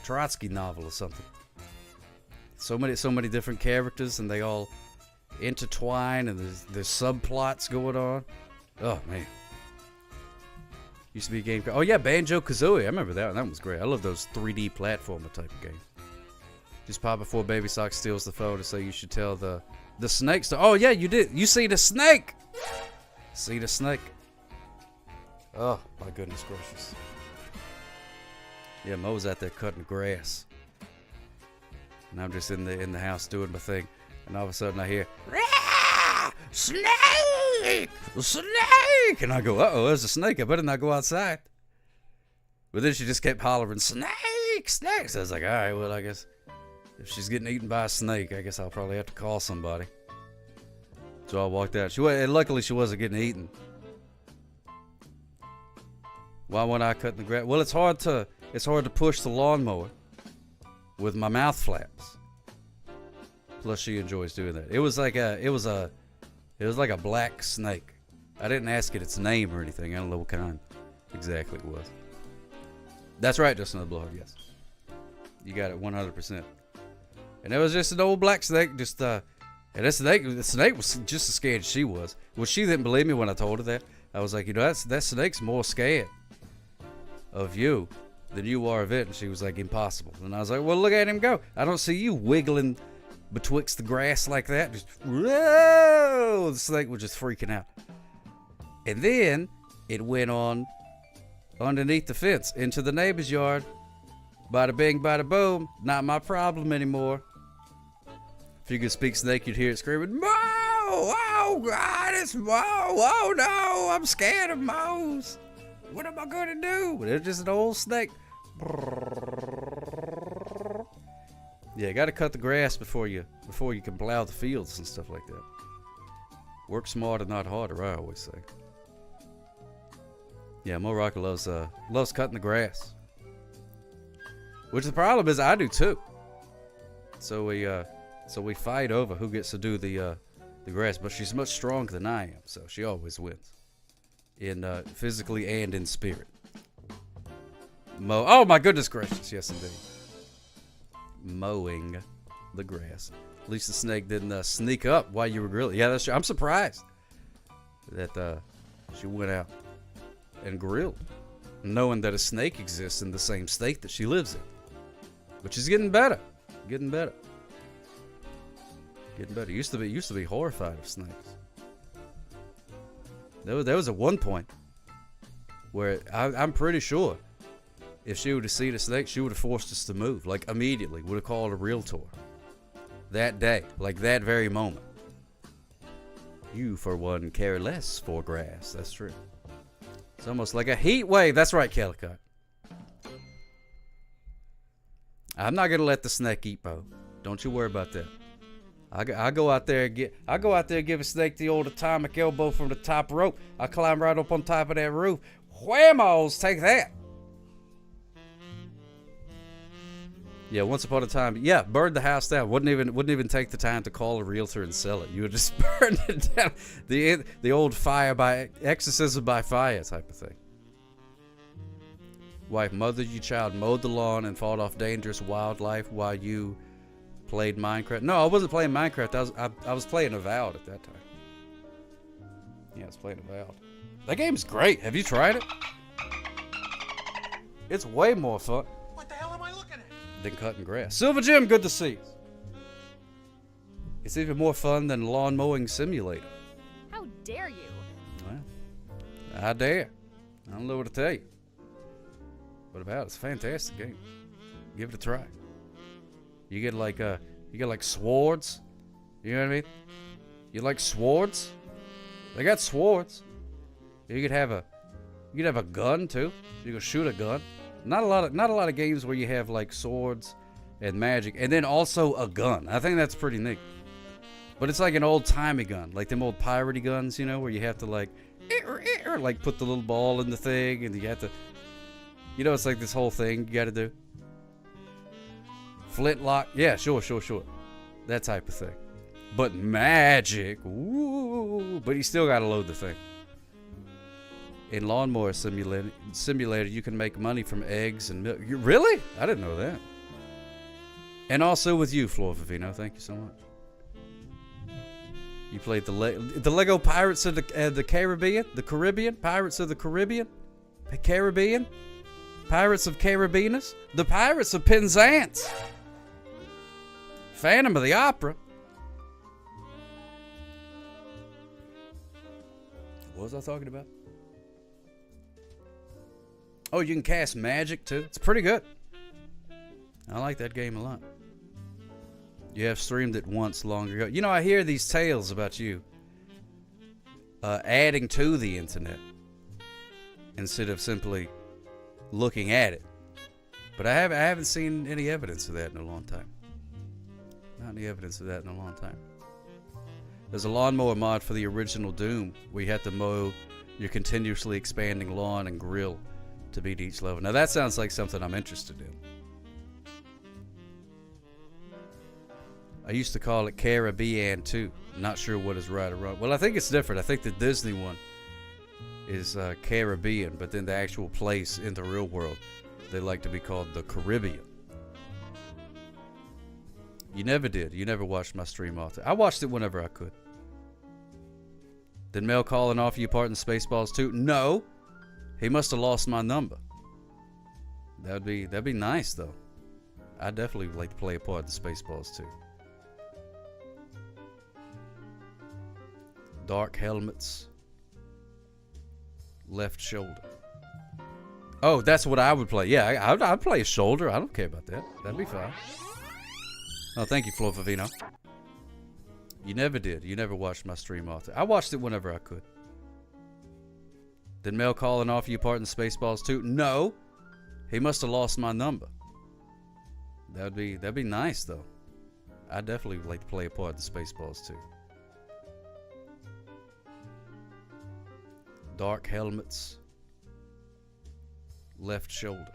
Trotsky novel or something. So many different characters, and they all intertwine, and there's subplots going on. Oh man. Used to be a game. Oh yeah, Banjo-Kazooie. I remember that one. That was great. I love those 3D platformer type of games. Just pop before Baby Sock steals the phone to say you should tell the snakes to... Oh yeah, you did. You see the snake. See the snake. Oh my goodness gracious. Yeah, Mo was out there cutting the grass, and I'm just in the house doing my thing, and all of a sudden I hear, "Rah! Snake! Snake!" And I go, uh-oh, there's a snake. I better not go outside. But then she just kept hollering, "Snake! Snake!" So I was like, all right, well, I guess if she's getting eaten by a snake, I guess I'll probably have to call somebody. So I walked out. And luckily she wasn't getting eaten. Why wasn't I cutting the grass? Well, it's hard to push the lawnmower with my mouth flaps. Plus, she enjoys doing that. It was like a black snake. I didn't ask it its name or anything. I don't know what kind exactly it was. That's right, Justin the Blowhard. Yes, you got it 100%. And it was just an old black snake. And the snake was just as scared as she was. Well, she didn't believe me when I told her that. I was like, that snake's more scared of you than you are of it. And she was like, impossible. And I was like, well, look at him go. I don't see you wiggling betwixt the grass like that. Just, whoa! The snake was just freaking out. And then it went on underneath the fence into the neighbor's yard. Bada bing, bada boom. Not my problem anymore. If you could speak snake, you'd hear it screaming, "Mo! Oh, God, it's Mo! Oh, no, I'm scared of Mo's. What am I going to do?" But it's just an old snake. Yeah, got to cut the grass before you can plow the fields and stuff like that. Work smarter, not harder, I always say. Yeah, Mo Rocker loves cutting the grass. Which the problem is I do too. So we fight over who gets to do the grass, but she's much stronger than I am, so she always wins. In physically and in spirit. Oh my goodness gracious, yes indeed. Mowing the grass. At least the snake didn't sneak up while you were grilling. Yeah, that's true. I'm surprised that she went out and grilled, knowing that a snake exists in the same state that she lives in. But she's getting better. Getting better. Used to be horrified of snakes. There was at one point where I'm pretty sure if she would have seen a snake, she would have forced us to move, like immediately. Would have called a realtor that day, like that very moment. You, for one, care less for grass. That's true. It's almost like a heat wave. That's right, Calicut. I'm not gonna let the snake eat Bo. Don't you worry about that. I go out there and give a snake the old atomic elbow from the top rope. I climb right up on top of that roof. Whammos, take that. Yeah, once upon a time, yeah, burned the house down. Wouldn't even take the time to call a realtor and sell it. You would just burn it down. The old exorcism by fire type of thing. Wife mothered your child, mowed the lawn, and fought off dangerous wildlife while you played Minecraft. No, I wasn't playing Minecraft. I was playing Avowed at that time. Yeah, I was playing Avowed. That game's great. Have you tried it? It's way more fun. What the hell am I looking at? Than cutting grass. Silver Jim, good to see you. It's even more fun than Lawn Mowing Simulator. How dare you? Well, I dare. I don't know what to tell you. But Avowed, it's a fantastic game. Give it a try. You get like swords. You know what I mean? You like swords? They got swords. You could have a gun too. You can shoot a gun. Not a lot of games where you have like swords and magic, and then also a gun. I think that's pretty neat. But it's like an old-timey gun, like them old piratey guns, you know, where you have to like put the little ball in the thing, and you have to, you know, it's like this whole thing you got to do. Flintlock, yeah, sure. That type of thing. But magic, ooh, but you still got to load the thing. In Lawnmower Simulator, you can make money from eggs and milk. Really? I didn't know that. And also with you, Flor Vivino. Thank you so much. You played the Lego Pirates of the Caribbean? The Caribbean? Pirates of the Caribbean? The Caribbean? Pirates of Caribbeanus? The Pirates of Penzance? Phantom of the Opera? What was I talking about? Oh, you can cast magic too. It's pretty good. I like that game a lot. You have streamed it once long ago. You know, I hear these tales about you adding to the internet instead of simply looking at it. But I haven't seen any evidence of that in a long time. Not any evidence of that in a long time. There's a lawnmower mod for the original Doom where you have to mow your continuously expanding lawn and grill to beat each level. Now that sounds like something I'm interested in. I used to call it Caribbean too. Not sure what is right or wrong. Well, I think it's different. I think the Disney one is Caribbean, but then the actual place in the real world, they like to be called the Caribbean. You never did. You never watched my stream often. I watched it whenever I could. Did Mel Collin offer you part in Spaceballs too? No. He must have lost my number. That'd be nice though. I definitely would like to play a part in Spaceballs too. Dark helmets. Left shoulder. Oh, that's what I would play. Yeah, I'd play a shoulder. I don't care about that. That'd be fine. Oh, thank you, Flo Favino. You never did. You never watched my stream often. I watched it whenever I could. Did Mel Collin offer you part in Spaceballs too? No. He must have lost my number. That'd be nice though. I definitely would like to play a part in Spaceballs too. Dark helmets. Left shoulder.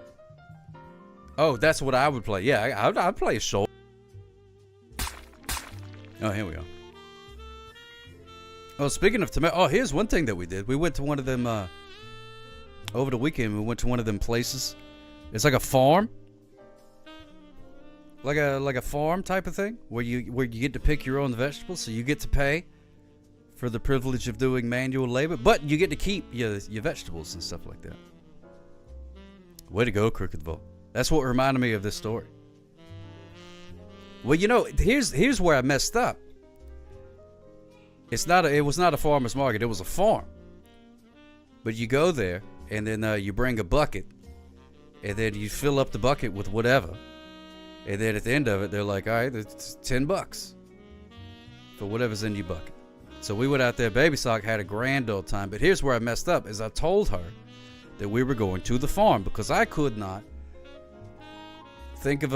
Oh, that's what I would play. Yeah, I'd play a shoulder. Oh, here we are. Oh, speaking of tomato, oh, here's one thing that we did. We went to one of them over the weekend. We went to one of them places. It's like a farm, like a farm type of thing, where you get to pick your own vegetables. So you get to pay for the privilege of doing manual labor, but you get to keep your vegetables and stuff like that. Way to go, Crookedville. That's what reminded me of this story. Well, you know, here's where I messed up. It was not a farmer's market. It was a farm. But you go there, and then you bring a bucket, and then you fill up the bucket with whatever. And then at the end of it, they're like, all right, it's $10 for whatever's in your bucket. So we went out there. Baby Sock had a grand old time. But here's where I messed up, is I told her that we were going to the farm because I could not think of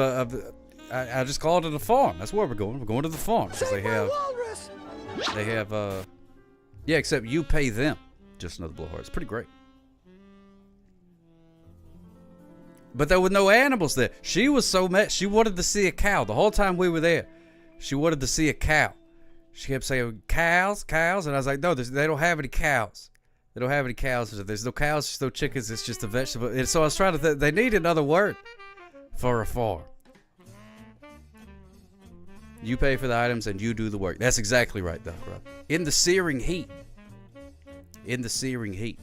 I just called it a farm. That's where we're going. We're going to the farm because they have yeah, except you pay them. Just another blowhard. It's pretty great. But there were no animals there. She was so mad. She wanted to see a cow the whole time we were there. She wanted to see a cow. She kept saying cows, and I was like, no, they don't have any cows. They don't have any cows. There's no cows, there's no chickens. It's just a vegetable. And so I was trying to. They need another word for a farm. You pay for the items and you do the work. That's exactly right, Doc Rob. In the searing heat. In the searing heat.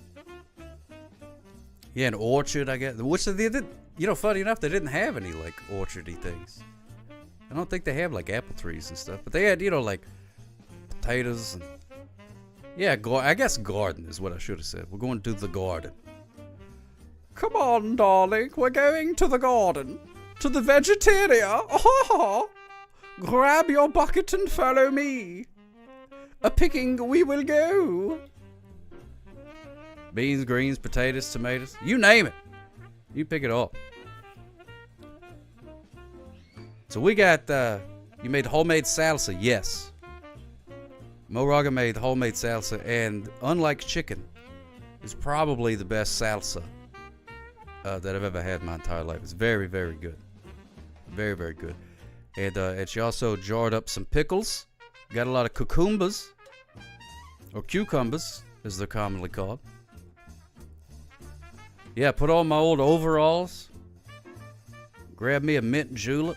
Yeah, an orchard, I guess. Which they did, you know, funny enough, they didn't have any like orchardy things. I don't think they have like apple trees and stuff, but they had, you know, like potatoes and yeah, I guess garden is what I should have said. We're going to the garden. Come on, darling, we're going to the garden, to the Vegetarian. Oh, grab your bucket and follow me. A picking we will go. Beans, greens, potatoes, tomatoes, you name it. You pick it all. So we got, you made homemade salsa. Yes. Moraga made homemade salsa, and unlike chicken, it's probably the best salsa that I've ever had in my entire life. It's very, very good. Very, very good. And she also jarred up some pickles. Got a lot of cucumbers, or cucumbers, as they're commonly called. Yeah, put on my old overalls, grabbed me a mint julep,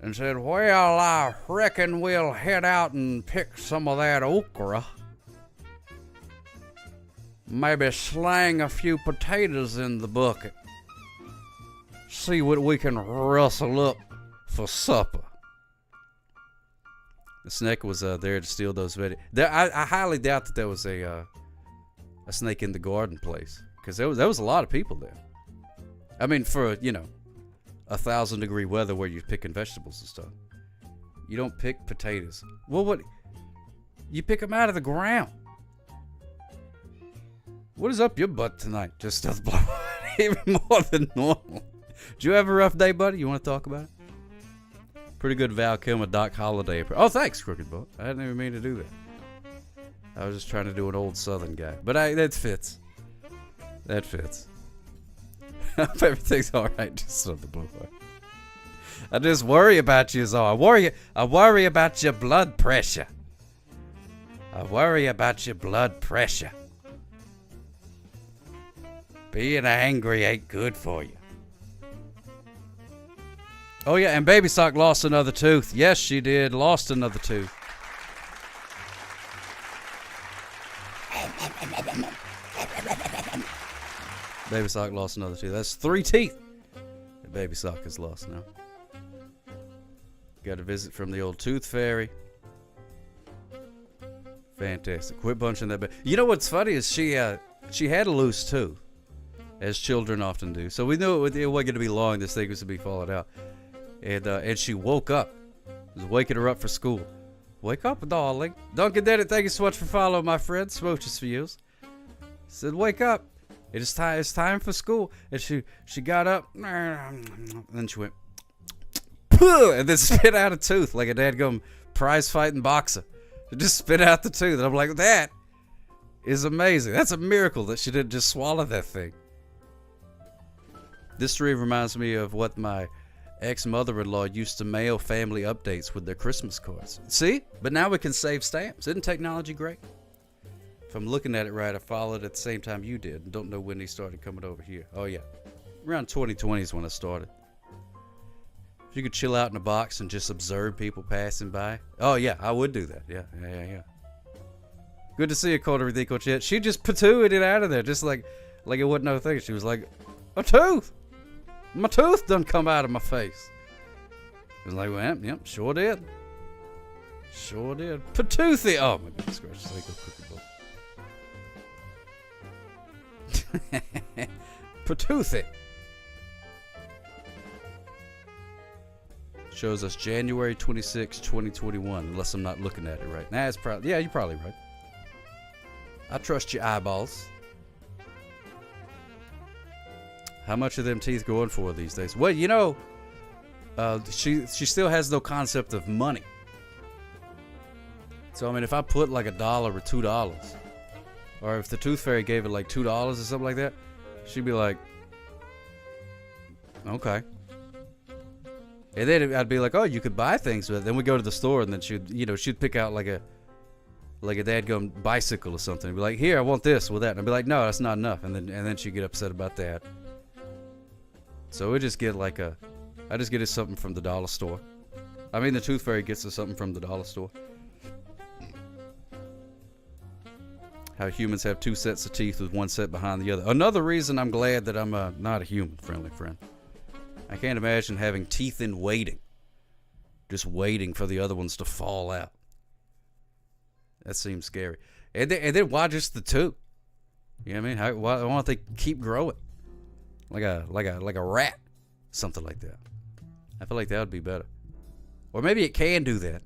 and said, well, I reckon we'll head out and pick some of that okra. Maybe slang a few potatoes in the bucket. See what we can rustle up for supper. The snake was there to steal those videos. I highly doubt that there was a snake in the garden place, because there was a lot of people there. I mean, for 1,000-degree weather where you're picking vegetables and stuff, you don't pick potatoes. Well, what? You pick them out of the ground. What is up your butt tonight? Just even more than normal. Did you have a rough day, buddy? You want to talk about it? Pretty good Val Kilmer, Doc Holliday. Oh, thanks, Crooked Boat. I didn't even mean to do that. I was just trying to do an old Southern guy. But that fits. That fits. I hope everything's alright, just on the blue one. I just worry about you, so I worry about your blood pressure. I worry about your blood pressure. Being angry ain't good for you. Oh yeah, and Baby Sock lost another tooth. Yes, she did. Lost another tooth. Baby Sock lost another tooth. That's 3 teeth that Baby Sock has lost now. Got a visit from the old tooth fairy. Fantastic. Quit bunching that. You know what's funny is she had a loose tooth, as children often do. So we knew it wasn't going to be long. This thing was to be falling out. And she woke up. I was waking her up for school. Wake up, darling. Duncan did it. Thank you so much for following, my friend. Smooches for you. Said, wake up. It's time for school. And she got up. And then she went, and then spit out a tooth like a dadgum prize fighting boxer. She just spit out the tooth. And I'm like, that is amazing. That's a miracle that she didn't just swallow that thing. This story reminds me of what my ex-mother-in-law used to mail family updates with their Christmas cards. See? But now we can save stamps. Isn't technology great? If I'm looking at it right, I followed at the same time you did. Don't know when he started coming over here. Oh, yeah. Around 2020 is when I started. If you could chill out in a box and just observe people passing by. Oh, yeah, I would do that. Yeah. Good to see you, Coda Ridico Chet. She just patooed it out of there, just like it wasn't no thing. She was like, a tooth! My tooth done come out of my face. I was like, well, yep, sure did. Sure did. Patoothy! Oh, my goodness gracious. Patoothy. Shows us January 26, 2021, unless I'm not looking at it right. Nah, it's probably, yeah, you're probably right. I trust your eyeballs. How much of them teeth going for these days? Well, she still has no concept of money. So, I mean, if I put like $1 or $2, or if the tooth fairy gave it like $2 or something like that, she'd be like, okay. And then I'd be like, oh, you could buy things with it. Then we go to the store, and then she'd pick out like a dadgum bicycle or something. And be like, here, I want this with that. And I'd be like, no, that's not enough. And then she'd get upset about that. So we just get I just get it something from the dollar store. I mean, the tooth fairy gets us something from the dollar store. How humans have 2 sets of teeth with 1 set behind the other. Another reason I'm glad that I'm not a human-friendly friend. I can't imagine having teeth in waiting. Just waiting for the other ones to fall out. That seems scary. And then why just the 2? You know what I mean? Why don't they keep growing? Like a rat. Something like that. I feel like that would be better. Or maybe it can do that.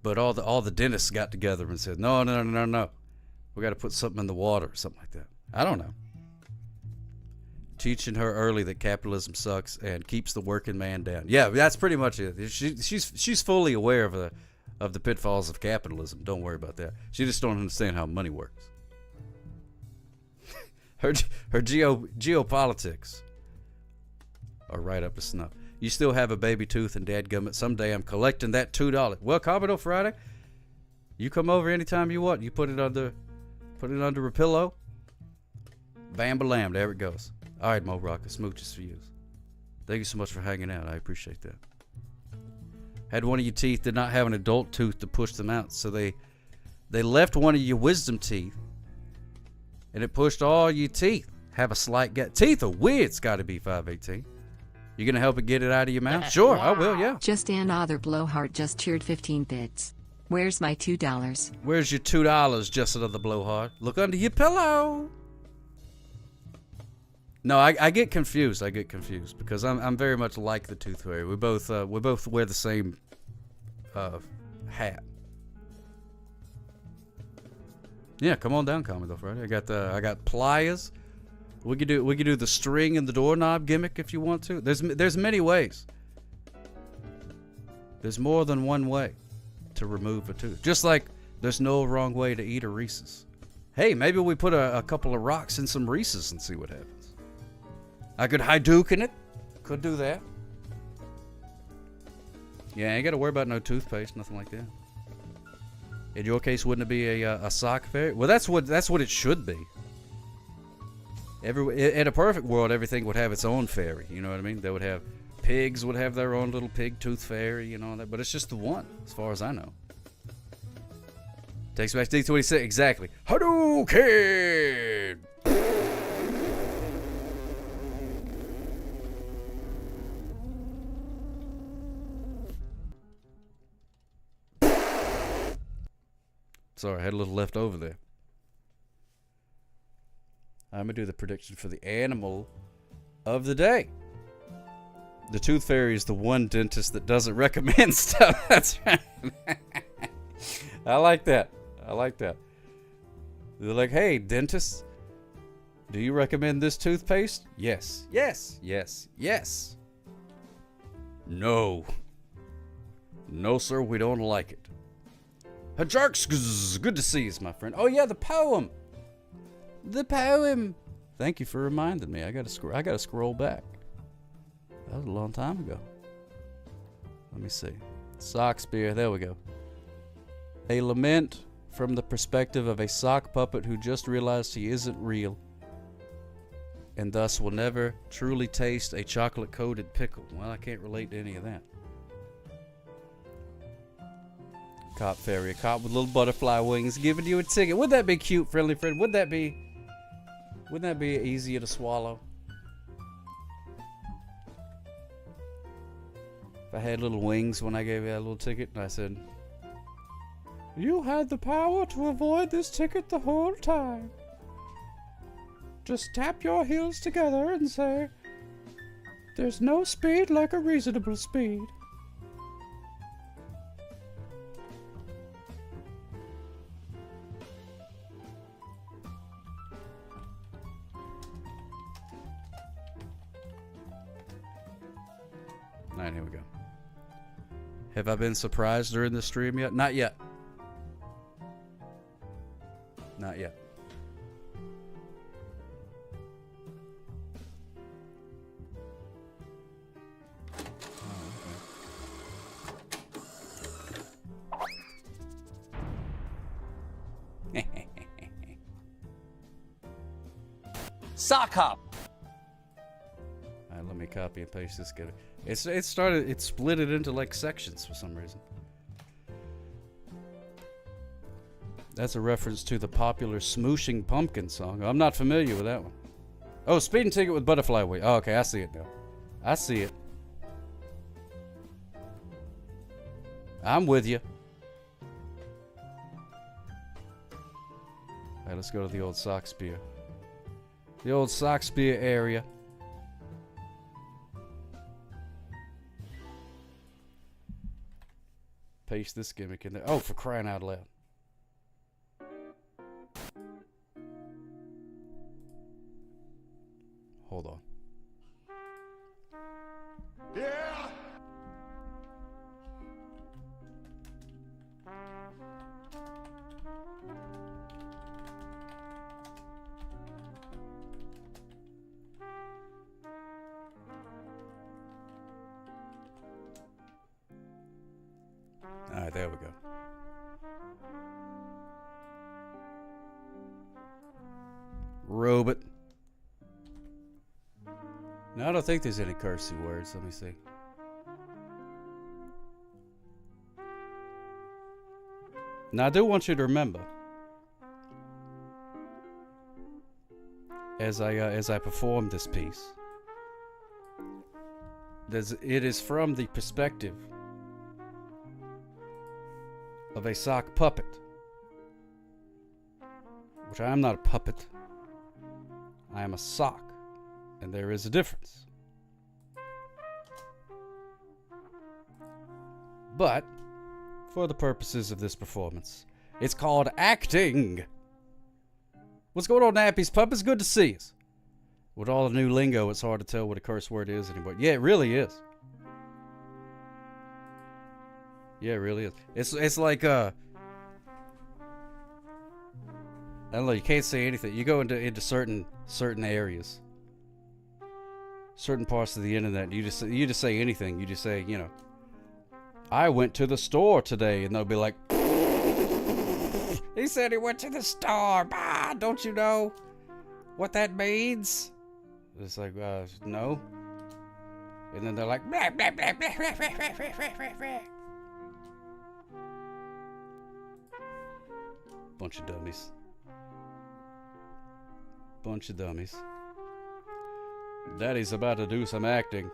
But all the dentists got together and said, no. We got to put something in the water or something like that. I don't know. Teaching her early that capitalism sucks and keeps the working man down. Yeah, that's pretty much it. She's fully aware of the pitfalls of capitalism. Don't worry about that. She just don't understand how money works. her geopolitics are right up to snuff. You still have a baby tooth and dadgummit. Someday I'm collecting that $2. Well, Commodore Friday, you come over anytime you want. You put it under a pillow. Bam-ba-lam, there it goes. All right, Mo Rock, a smooch is for you. Thank you so much for hanging out. I appreciate that. Had one of your teeth, did not have an adult tooth to push them out, so they left one of your wisdom teeth, and it pushed all your teeth. Have a slight gap. Teeth are weird. It's got to be 518. You gonna help it get it out of your mouth? Sure, I will. Yeah. Just another blowhard just cheered 15 bits. Where's my $2? Where's your $2? Just another blowhard. Look under your pillow. No, I get confused. I get confused because I'm very much like the Tooth Fairy. We both wear the same hat. Yeah, come on down, Commodore Friday. I got pliers. We could do the string and the doorknob gimmick if you want to. There's many ways. There's more than one way to remove a tooth. Just like there's no wrong way to eat a Reese's. Hey, maybe we put a couple of rocks in some Reese's and see what happens. I could Hadouken it. Could do that. Yeah, ain't got to worry about no toothpaste, nothing like that. In your case, wouldn't it be a sock fairy? Well, that's what it should be. In a perfect world, everything would have its own fairy. You know what I mean? They would have pigs would have their own little pig tooth fairy, you know that. But it's just the one, as far as I know. Takes back D26 exactly. Hadouken! Sorry, I had a little left over there. I'm going to do the prediction for the animal of the day. The Tooth Fairy is the one dentist that doesn't recommend stuff. That's right. I like that. I like that. They're like, hey, dentist, do you recommend this toothpaste? Yes. Yes. Yes. Yes. No. No, sir, we don't like it. Hajarks, good to see you, my friend. Oh, yeah, the poem. The poem. Thank you for reminding me. I gotta scroll back. That was a long time ago. Let me see. Sockspear. There we go. A lament from the perspective of a sock puppet who just realized he isn't real and thus will never truly taste a chocolate-coated pickle. Well, I can't relate to any of that. Cop fairy, a cop with little butterfly wings giving you a ticket. Wouldn't that be cute, friendly friend? Wouldn't that be easier to swallow? If I had little wings when I gave you that little ticket and I said, you had the power to avoid this ticket the whole time. Just tap your heels together and say, there's no speed like a reasonable speed. Alright, here we go. Have I been surprised during the stream yet? Not yet. Not yet. Sock hop. Alright, let me copy and paste this. It split it into like sections for some reason. That's a reference to the popular Smooshing Pumpkin song. I'm not familiar with that one. Oh, speeding ticket with butterfly wing. Oh, okay, I see it now. I see it. I'm with you. Alright, let's go to the old sock spear. The old sock spear area. Paste this gimmick in there. Oh, for crying out loud. Hold on. Alright, there we go. Robot. Now, I don't think there's any cursey words. Let me see. Now, I do want you to remember, as I perform this piece, it is from the perspective of a sock puppet, which I am not a puppet. I am a sock, and there is a difference. But for the purposes of this performance, it's called acting. What's going on, Nappy's Puppets? Good to see us. With all the new lingo, it's hard to tell what a curse word is anymore. Yeah, it really is. Yeah, it really is. It's like I don't know. You can't say anything. You go into certain areas, certain parts of the internet. And you just say anything. You just say, you know, I went to the store today, and they'll be like, he said he went to the store. Bah, don't you know what that means? It's like, no. And then they're like, blah, blah, blah, blah, blah, blah, blah, blah, blah, blah. Bunch of dummies. Bunch of dummies. Daddy's about to do some acting.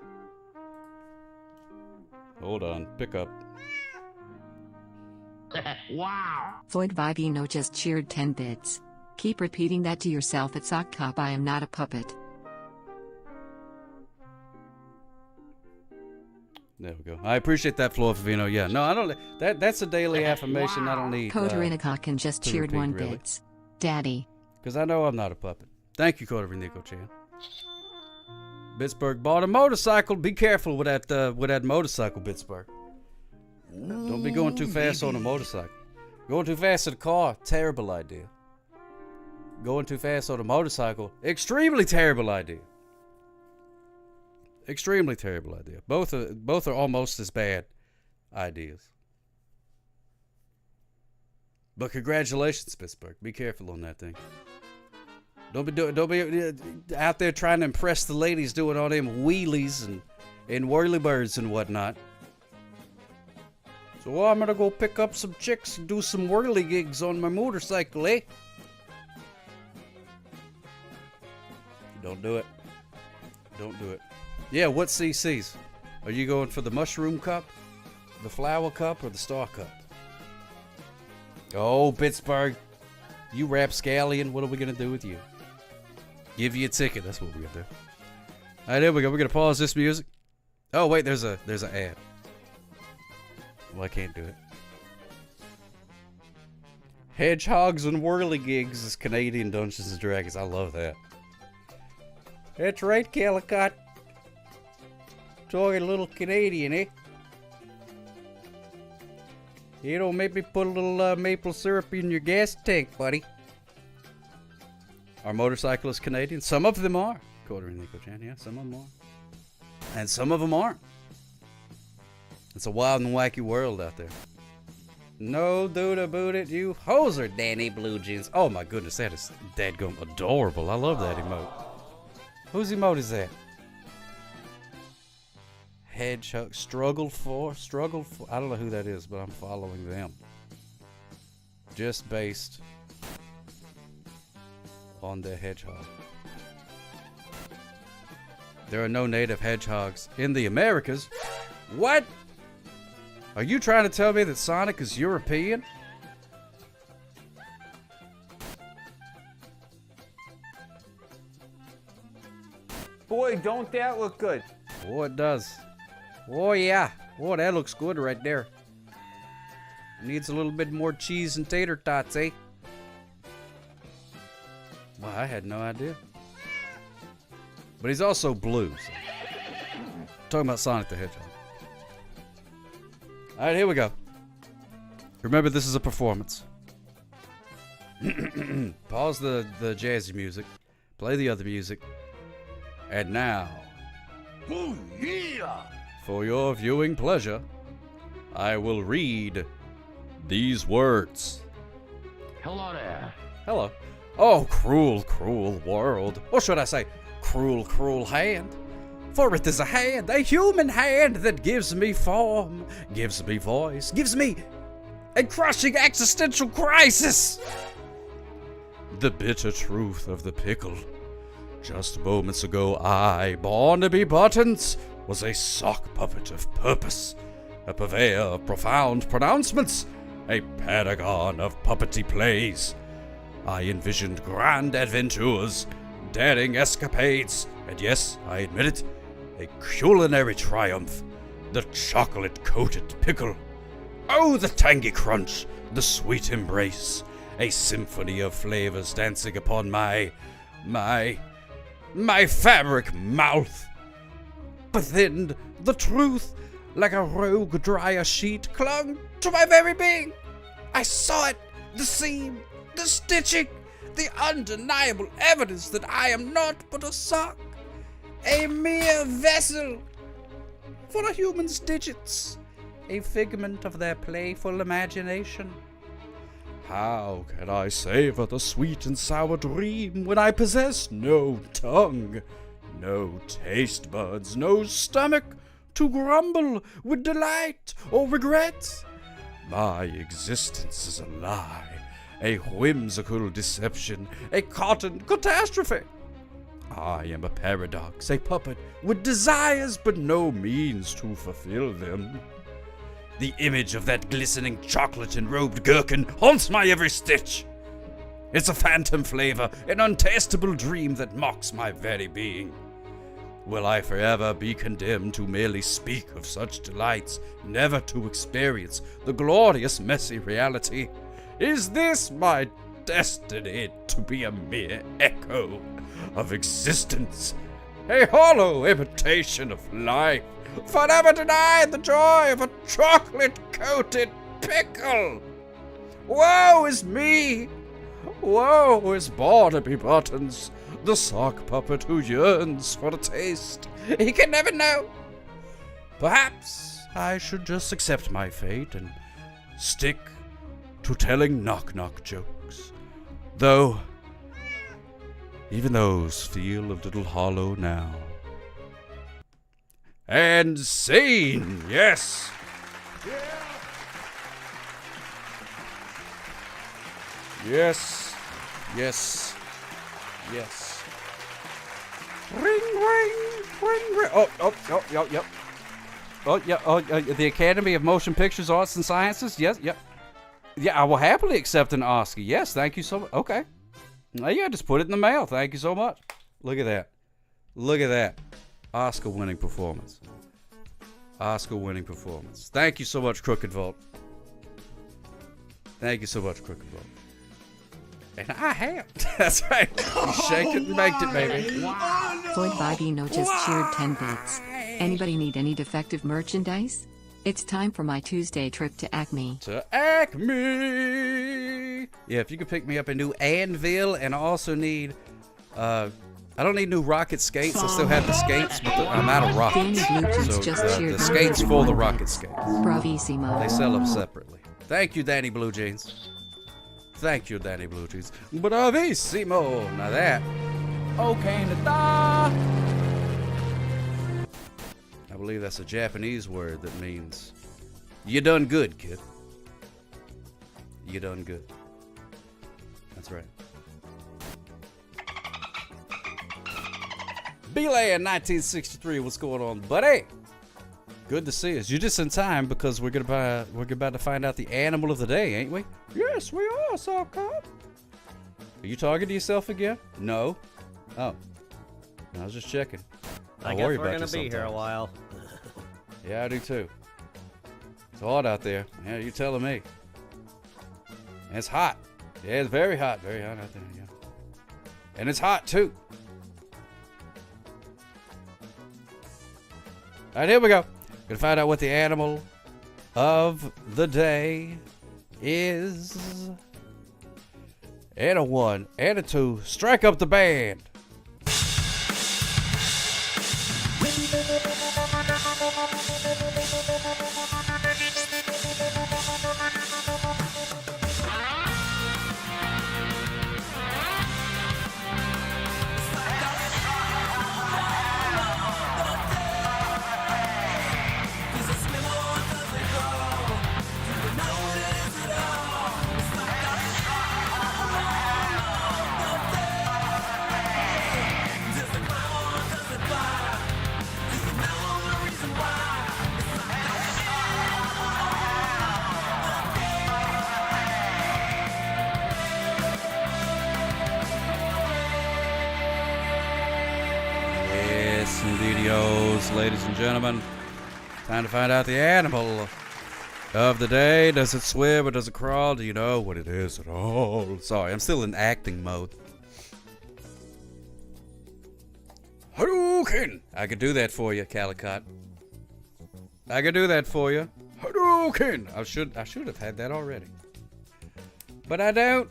Hold on, pick up. Wow. Floyd Vivino just cheered 10 bits. Keep repeating that to yourself at Sock Cop. I am not a puppet. There we go. I appreciate that, Floyd Vivino. Yeah, no, I don't. That's a daily affirmation. Wow. I don't need. Kodorinicokin just cheered repeat, 1 really. Bits. Daddy. Because I know I'm not a puppet. Thank you, Kodorinico-chan. Pittsburgh bought a motorcycle. Be careful with that motorcycle, Pittsburgh. Don't be going too fast on a motorcycle. Going too fast in a car, terrible idea. Going too fast on a motorcycle, extremely terrible idea. Extremely terrible idea. Both are almost as bad ideas. But congratulations, Pittsburgh. Be careful on that thing. Don't be out there trying to impress the ladies doing all them wheelies and whirlybirds and whatnot. So I'm gonna go pick up some chicks and do some whirly gigs on my motorcycle, eh? Don't do it. Don't do it. Yeah, what CCs? Are you going for the mushroom cup, the flower cup, or the star cup? Oh, Pittsburgh, you rapscallion, what are we gonna do with you? Give you a ticket, that's what we're gonna do. Alright, there we go. We're gonna pause this music. Oh wait, there's an ad. Well, I can't do it. Hedgehogs and Whirligigs is Canadian Dungeons and Dragons. I love that. That's right, Calicut. Talking a little Canadian, eh? You don't make me put a little maple syrup in your gas tank, buddy. Are motorcyclists Canadian? Some of them are. Kodorinico-chan, yeah, some of them are. And some of them aren't. It's a wild and wacky world out there. No dude about it, you hoser, Danny Blue Jeans. Oh my goodness, that is dadgum adorable. I love that emote. Whose emote is that? Hedgehog. Struggle for. I don't know who that is, but I'm following them. Just based on their hedgehog. There are no native hedgehogs in the Americas. What? Are you trying to tell me that Sonic is European? Boy, don't that look good. Oh, it does. Oh, yeah. Oh, that looks good right there. Needs a little bit more cheese and tater tots, eh? Wow, I had no idea. But he's also blue. So. Talking about Sonic the Hedgehog. Alright, here we go. Remember, this is a performance. Pause the jazzy music. Play the other music. And now, oh, yeah. for your viewing pleasure, I will read these words. Hello there. Hello. Oh, cruel, cruel world. Or should I say, cruel, cruel hand? For it is a hand, a human hand, that gives me form, gives me voice, gives me a crushing existential crisis. The bitter truth of the pickle. Just moments ago, I, Barnaby Buttons, was a sock puppet of purpose, a purveyor of profound pronouncements, a paragon of puppety plays. I envisioned grand adventures, daring escapades, and yes, I admit it, a culinary triumph, the chocolate-coated pickle. Oh, the tangy crunch, the sweet embrace, a symphony of flavors dancing upon my fabric mouth. But then, the truth, like a rogue dryer sheet, clung to my very being. I saw it, the seam, the stitching, the undeniable evidence that I am not but a sock, a mere vessel for a human's digits, a figment of their playful imagination. How can I savor the sweet and sour dream when I possess no tongue, no taste buds, no stomach to grumble with delight or regret? My existence is a lie, a whimsical deception, a cotton catastrophe. I am a paradox, a puppet with desires but no means to fulfill them. The image of that glistening chocolate-enrobed gherkin haunts my every stitch. It's a phantom flavor, an untastable dream that mocks my very being. Will I forever be condemned to merely speak of such delights, never to experience the glorious messy reality? Is this my destiny to be a mere echo of existence, a hollow imitation of life, forever denied the joy of a chocolate-coated pickle? Woe is me! Woe is Barnaby Buttons, the sock puppet who yearns for a taste he can never know. Perhaps I should just accept my fate and stick to telling knock-knock jokes, though even those feel a little hollow now. And scene, yes. Yes, yes, yes. Ring, ring, ring, ring. Oh, yep. Oh, yeah, the Academy of Motion Pictures Arts and Sciences, yes, yep. Yeah, I will happily accept an Oscar. Yes, thank you so much. Okay. Yeah, just put it in the mail. Thank you so much. Look at that. Look at that. Oscar-winning performance. Oscar-winning performance. Thank you so much, Crooked Vault. Thank you so much, Crooked Vault. And I have. That's right. You shake it and baked it, baby. Floyd Bibino just cheered 10 bits. Anybody need any defective merchandise? It's time for my Tuesday trip to Acme. To Acme! Yeah, if you could pick me up a new anvil, and I also need, I don't need new rocket skates. I still have the skates, but I'm out of rockets. Danny Blue Jeans So just cheered the skates for the rocket skates. Bravissimo. They sell them separately. Thank you, Danny Blue Jeans. Thank you, Danny Blue Jeans. Bravissimo! Now that. Okay, I believe that's a Japanese word that means you done good, kid. You done good. That's right. B-Land 1963, what's going on, buddy? Good to see us. You're just in time because we're about to find out the animal of the day, ain't we? Yes, we are, Sock Cop. Are you talking to yourself again? No. Oh. I was just checking. I guess we're gonna be here a while. Yeah, I do too. It's hot out there. Yeah, you're telling me. And it's hot. Yeah, it's very hot. Very hot out there, yeah. And it's hot too. All right, here we go. Gonna find out what the animal of the day is. And a 1, and a 2. Strike up the band. ladies and gentlemen. Time to find out the animal of the day. Does it swim or does it crawl? Do you know what it is at all? Sorry, I'm still in acting mode. Hadouken! I could do that for you, Calicott. I could do that for you. Hadouken! I should have had that already. But I don't.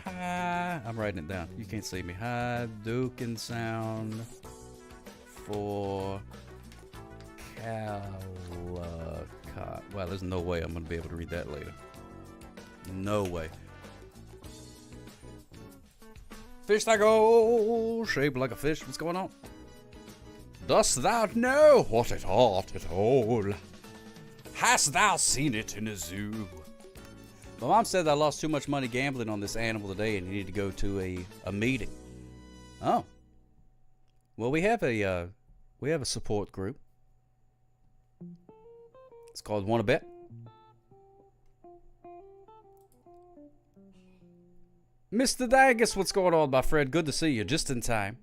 I'm writing it down. You can't see me. Hadouken sound for Calicott. Wow, there's no way I'm going to be able to read that later. No way. Fish I go, shaped like a fish. What's going on? Dost thou know what it ought at all? Hast thou seen it in a zoo? My mom said I lost too much money gambling on this animal today and needed to go to a meeting. Oh. Well, we have a support group. It's called Wanna Bet. Mr. Dangus, what's going on, my friend? Good to see you, just in time.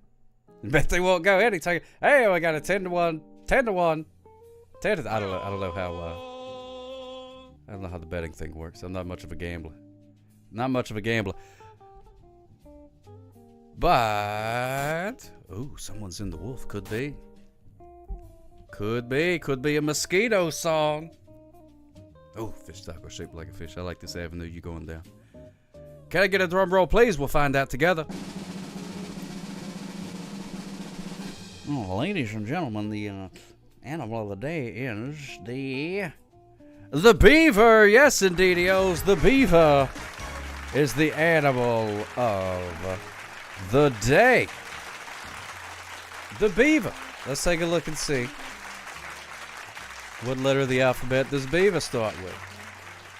Bet they won't go anytime. Hey, I got a 10-to-1, 10-to-1, 10 to. I don't know how the betting thing works. I'm not much of a gambler. Not much of a gambler. But ooh, someone's in the wolf. Could be. Could be a mosquito song. Oh, fish taco shaped like a fish. I like this avenue you're going down. Can I get a drum roll, please? We'll find out together. Oh, ladies and gentlemen, the animal of the day is the beaver. Yes, indeedios, the beaver is the animal of the day. The beaver. Let's take a look and see what letter of the alphabet does beaver start with.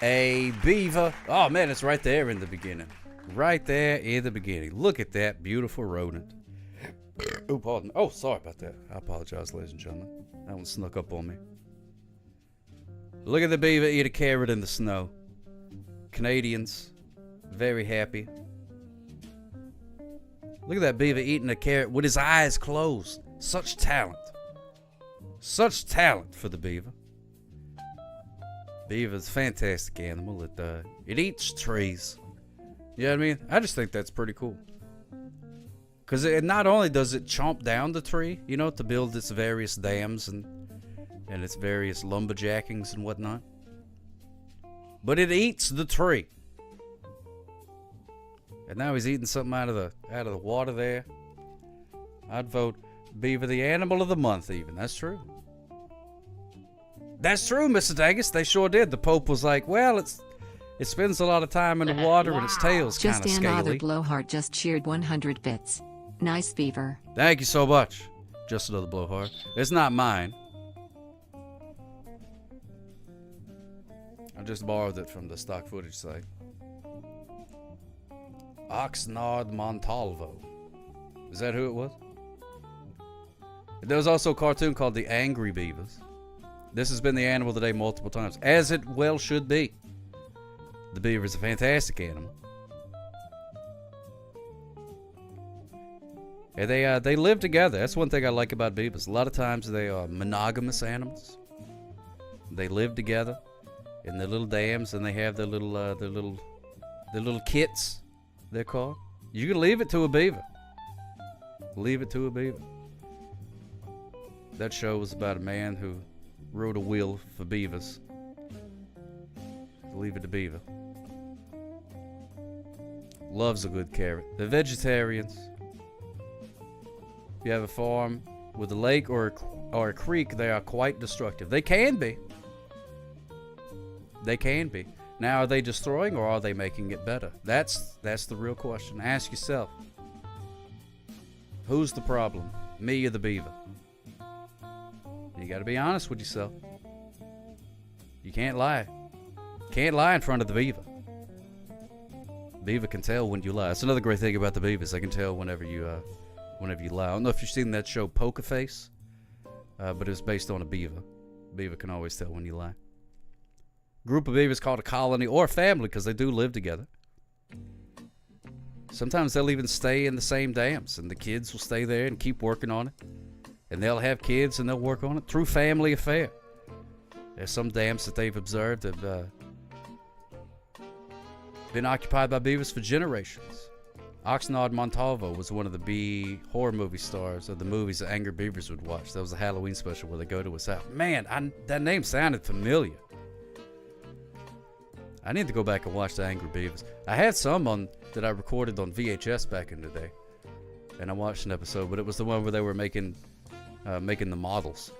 A beaver. Oh, man, it's right there in the beginning. Right there in the beginning. Look at that beautiful rodent. Oh, pardon. Oh, sorry about that. I apologize, ladies and gentlemen. That one snuck up on me. Look at the beaver eat a carrot in the snow. Canadians, very happy. Look at that beaver eating a carrot with his eyes closed. Such talent. Such talent for the beaver. Beaver's a fantastic animal. It eats trees. You know what I mean? I just think that's pretty cool. Because it not only does it chomp down the tree, you know, to build its various dams and its various lumberjackings and whatnot, but it eats the tree. And now he's eating something out of the water there. I'd vote beaver the animal of the month even. That's true. That's true, Mr. Dangus. They sure did. The Pope was like, well, it spends a lot of time in the water and its tail's kind of Just scaly. another blowhard just cheered 100 bits. Nice beaver. Thank you so much. Just another blowhard. It's not mine. I just borrowed it from the stock footage site. Oxnard Montalvo. Is that who it was? There was also a cartoon called The Angry Beavers. This has been the animal of the day multiple times, as it well should be. The beaver is a fantastic animal. And they live together. That's one thing I like about beavers. A lot of times they are monogamous animals. They live together in their little dams, and they have their little kits. They're called. You can leave it to a beaver. Leave it to a beaver. That show was about a man who rode a wheel for beavers. Leave it to beaver. Loves a good carrot. They're vegetarians. If you have a farm with a lake or a creek, they are quite destructive. They can be. They can be. Now, are they destroying or are they making it better? That's the real question. Ask yourself. Who's the problem? Me or the beaver? You got to be honest with yourself. You can't lie. Can't lie in front of the beaver. Beaver can tell when you lie. That's another great thing about the beavers. They can tell whenever you lie. I don't know if you've seen that show Poker Face, but it was based on a beaver. Beaver can always tell when you lie. Group of beavers called a colony or a family because they do live together. Sometimes they'll even stay in the same dams, and the kids will stay there and keep working on it. And they'll have kids and they'll work on it through family affair. There's some dams that they've observed have been occupied by beavers for generations. Oxnard Montalvo was one of the B horror movie stars of the movies that Angry Beavers would watch. That was a Halloween special where they go to his house. Man, that name sounded familiar. I need to go back and watch the Angry Beavers. I had some that I recorded on VHS back in the day, and I watched an episode, but it was the one where they were making the models.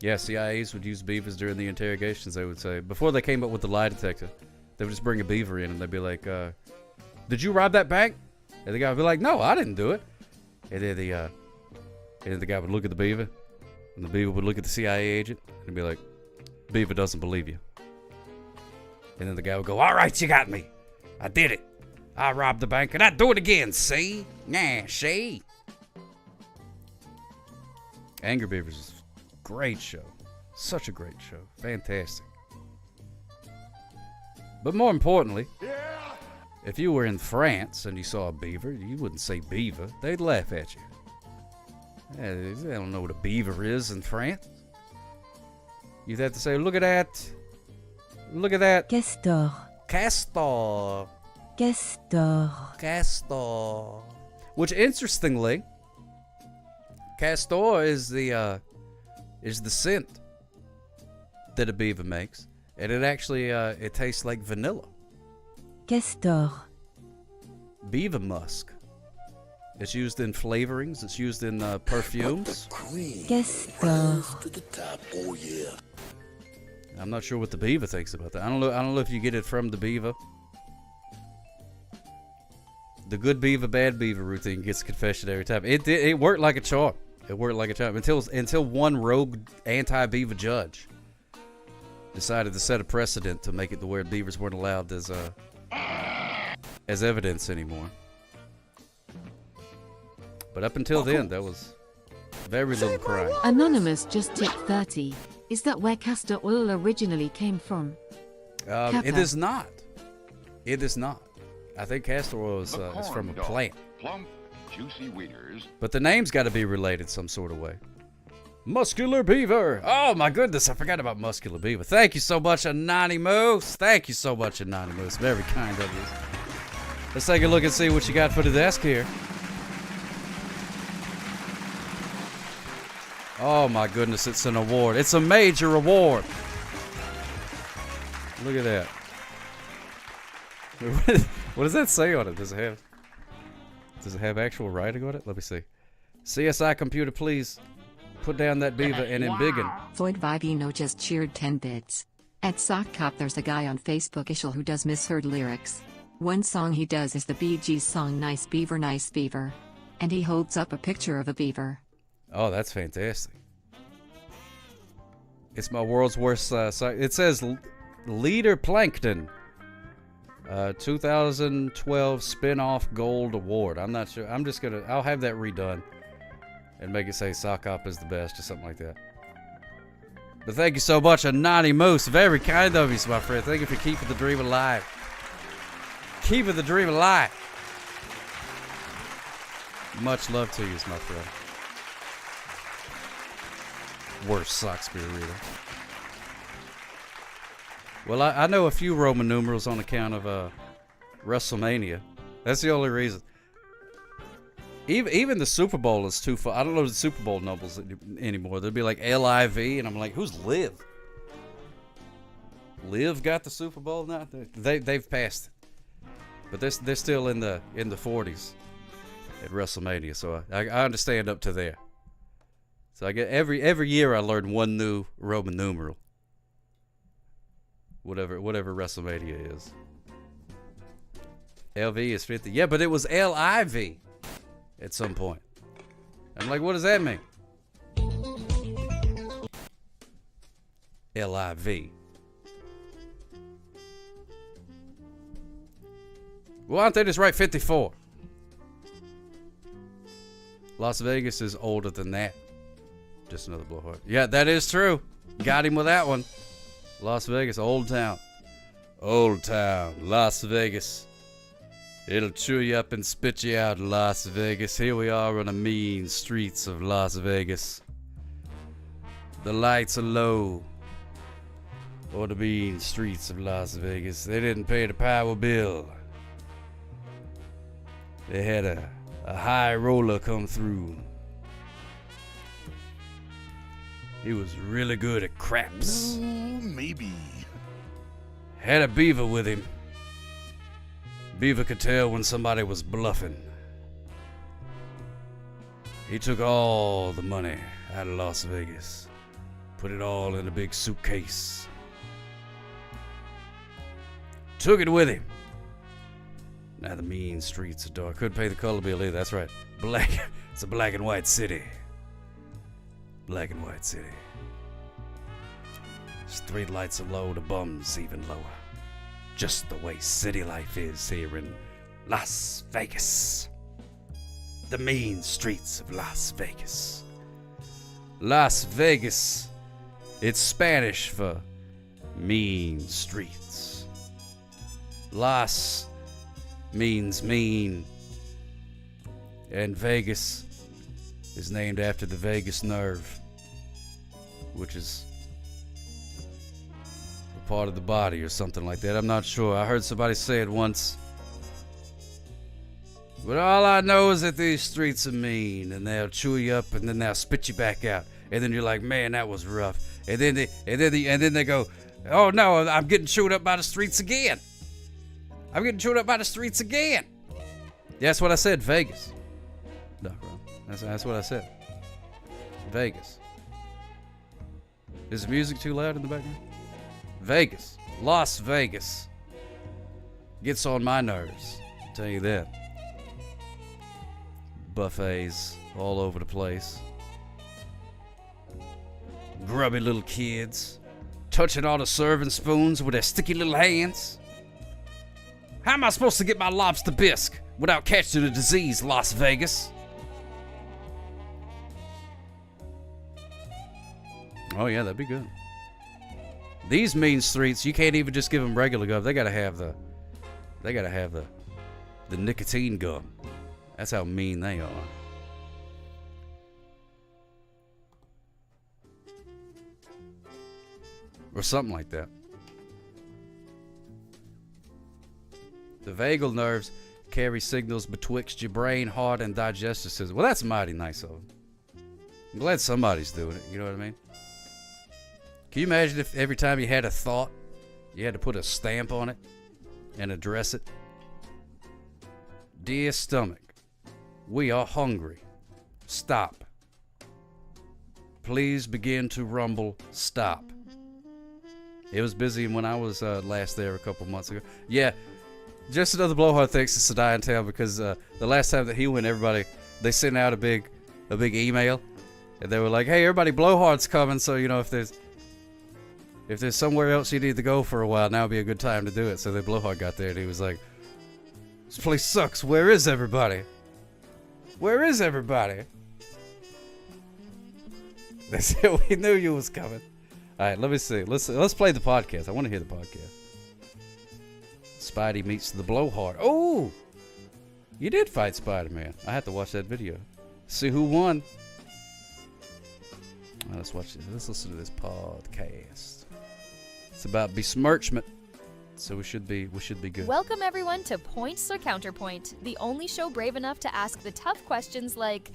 Yeah, CIAs would use beavers during the interrogations, they would say. Before they came up with the lie detector, they would just bring a beaver in and they'd be like, did you rob that bank? And the guy would be like, no, I didn't do it. And then the guy would look at the beaver, and the beaver would look at the CIA agent and be like, beaver doesn't believe you. And then the guy would go, all right, you got me. I did it. I robbed the bank and I'd do it again, see? Nah, see? Angry Beavers is a great show. Such a great show. Fantastic. But more importantly, if you were in France and you saw a beaver, you wouldn't say beaver. They'd laugh at you. They don't know what a beaver is in France. You'd have to say, look at that. Look at that. Castor. Castor. Castor. Castor. Which, interestingly, castor is the scent that a beaver makes, and it actually it tastes like vanilla. Castor. Beaver musk. It's used in flavorings. It's used in perfumes. Castor. I'm not sure what the beaver thinks about that. I don't know if you get it from the beaver. The good beaver, bad beaver routine gets confession every time. It worked like a charm. It worked like a charm until one rogue anti-beaver judge decided to set a precedent to make it to where beavers weren't allowed as evidence anymore. But up until then, that was very little crime. Anonymous just tipped 30. Is that where castor oil originally came from? It is not. It is not. I think castor oil is from a plant. Plump, juicy wieners. But the name's got to be related some sort of way. Muscular Beaver. Oh, my goodness. I forgot about Muscular Beaver. Thank you so much, Anonymous. Thank you so much, Anonymous. Very kind of you. Let's take a look and see what you got for the desk here. Oh, my goodness. It's an award. It's a major award. Look at that. What does that say on it? Does it have actual writing on it? Let me see. CSI computer, please put down that beaver and embiggen. Floyd Vivino just cheered 10 bits. At Sock Cop there's a guy on Facebook Ishel who does misheard lyrics. One song he does is the Bee Gees song Nice Beaver, Nice Beaver. And he holds up a picture of a beaver. Oh, that's fantastic. It's my world's worst site. It says Leader Plankton. 2012 Spin-Off Gold Award. I'm not sure. I'll have that redone and make it say Sock Op is the best or something like that. But thank you so much, Anonymous. Very kind of you, my friend. Thank you for keeping the dream alive. Keeping the dream alive. Much love to you, my friend. Worst sock spear reader. Well, I know a few Roman numerals on account of WrestleMania. That's the only reason. Even the Super Bowl is too far. I don't know the Super Bowl numbers anymore. They'd be like LIV, and I'm like, who's Liv? Liv got the Super Bowl now. They've passed it, but they're still in the 40s at WrestleMania. So I understand up to there. So I get every year I learn one new Roman numeral. Whatever WrestleMania is. LV is 50. Yeah, but it was LIV at some point. I'm like, what does that mean? LIV. Well, aren't they just right 54? Las Vegas is older than that. Just another blowhard. Yeah, that is true. Got him with that one. Las Vegas, old town. Old town, Las Vegas. It'll chew you up and spit you out, Las Vegas. Here we are on the mean streets of Las Vegas. The lights are low on the mean streets of Las Vegas. They didn't pay the power bill. They had a high roller come through. He was really good at craps. Maybe. Had a beaver with him. Beaver could tell when somebody was bluffing. He took all the money out of Las Vegas, put it all in a big suitcase. Took it with him. Now the mean streets are dark. Couldn't pay the color bill either. That's right. Black. It's a black and white city. Black and white city. Street lights are low, the bums even lower. Just the way city life is here in Las Vegas. The mean streets of Las Vegas. Las Vegas, it's Spanish for mean streets. Las means mean, and Vegas is named after the vagus nerve, which is part of the body or something like that. I'm not sure. I heard somebody say it once. But all I know is that these streets are mean, and they'll chew you up and then they'll spit you back out. And then you're like, man, that was rough. And then they go, oh no, I'm getting chewed up by the streets again. I'm getting chewed up by the streets again. Yeah, that's what I said, Vegas. No, bro. That's what I said. Vegas. Is the music too loud in the background? Vegas. Las Vegas. Gets on my nerves. I'll tell you that. Buffets all over the place. Grubby little kids. Touching all the serving spoons with their sticky little hands. How am I supposed to get my lobster bisque without catching a disease, Las Vegas? Oh yeah, that'd be good. These mean streets, you can't even just give them regular gum. They gotta have the nicotine gum. That's how mean they are. Or something like that. The vagal nerves carry signals betwixt your brain, heart, and digestive system. Well, that's mighty nice of them. I'm glad somebody's doing it. You know what I mean? Can you imagine if every time you had a thought, you had to put a stamp on it and address it? Dear stomach, we are hungry. Stop. Please begin to rumble. Stop. It was busy when I was last there a couple months ago. Yeah, just another blowhard thinks it's a die in town because the last time that he went, they sent out a big email, and they were like, "Hey, everybody, blowhard's coming. So you know if there's somewhere else you need to go for a while, now would be a good time to do it." So the blowhard got there and he was like, "This place sucks. Where is everybody? Where is everybody?" They said, "We knew you was coming." All right, let me see. Let's play the podcast. I want to hear the podcast. Spidey meets the blowhard. Oh, you did fight Spider-Man. I have to watch that video. See who won. Well, let's watch this. Let's listen to this podcast. It's about besmirchment, so we should be good. Welcome everyone to Points or Counterpoint, the only show brave enough to ask the tough questions like,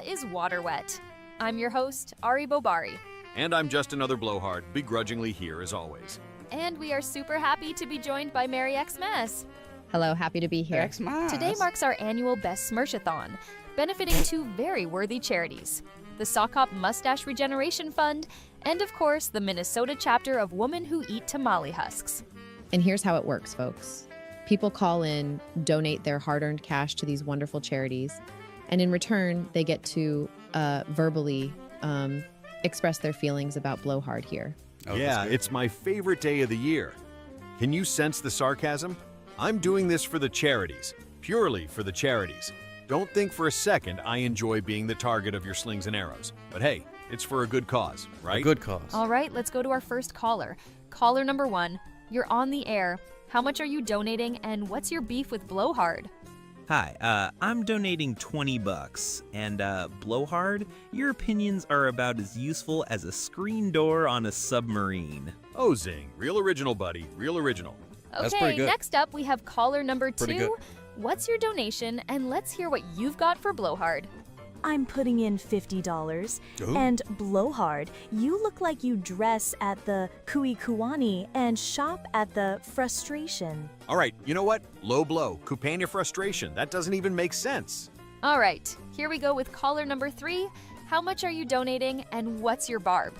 is water wet? I'm your host, Ari Bobari. And I'm just another blowhard, begrudgingly here as always. And we are super happy to be joined by Mary Xmas. Hello, happy to be here. Xmas. Today marks our annual Best Smirchathon, benefiting two very worthy charities, the Sock Hop Mustache Regeneration Fund, and of course, the Minnesota chapter of Women Who Eat Tamale Husks. And here's how it works, folks. People call in, donate their hard-earned cash to these wonderful charities, and in return, they get to verbally express their feelings about blowhard here. Oh, yeah, it's my favorite day of the year. Can you sense the sarcasm? I'm doing this for the charities, purely for the charities. Don't think for a second I enjoy being the target of your slings and arrows. But hey, it's for a good cause, right? A good cause. All right, let's go to our first caller. Caller number 1, you're on the air. How much are you donating, and what's your beef with Blowhard? Hi, I'm donating $20, and Blowhard, your opinions are about as useful as a screen door on a submarine. Oh, zing. Real original, buddy. Real original. Okay, next up we have caller number Pretty 2. good. What's your donation, and let's hear what you've got for Blowhard. I'm putting in $50. Ooh. And Blowhard, you look like you dress at the Kui Kuani and shop at the Frustration. All right, you know what? Low blow. Kupania frustration. That doesn't even make sense. All right, here we go with caller number 3. How much are you donating, and what's your barb?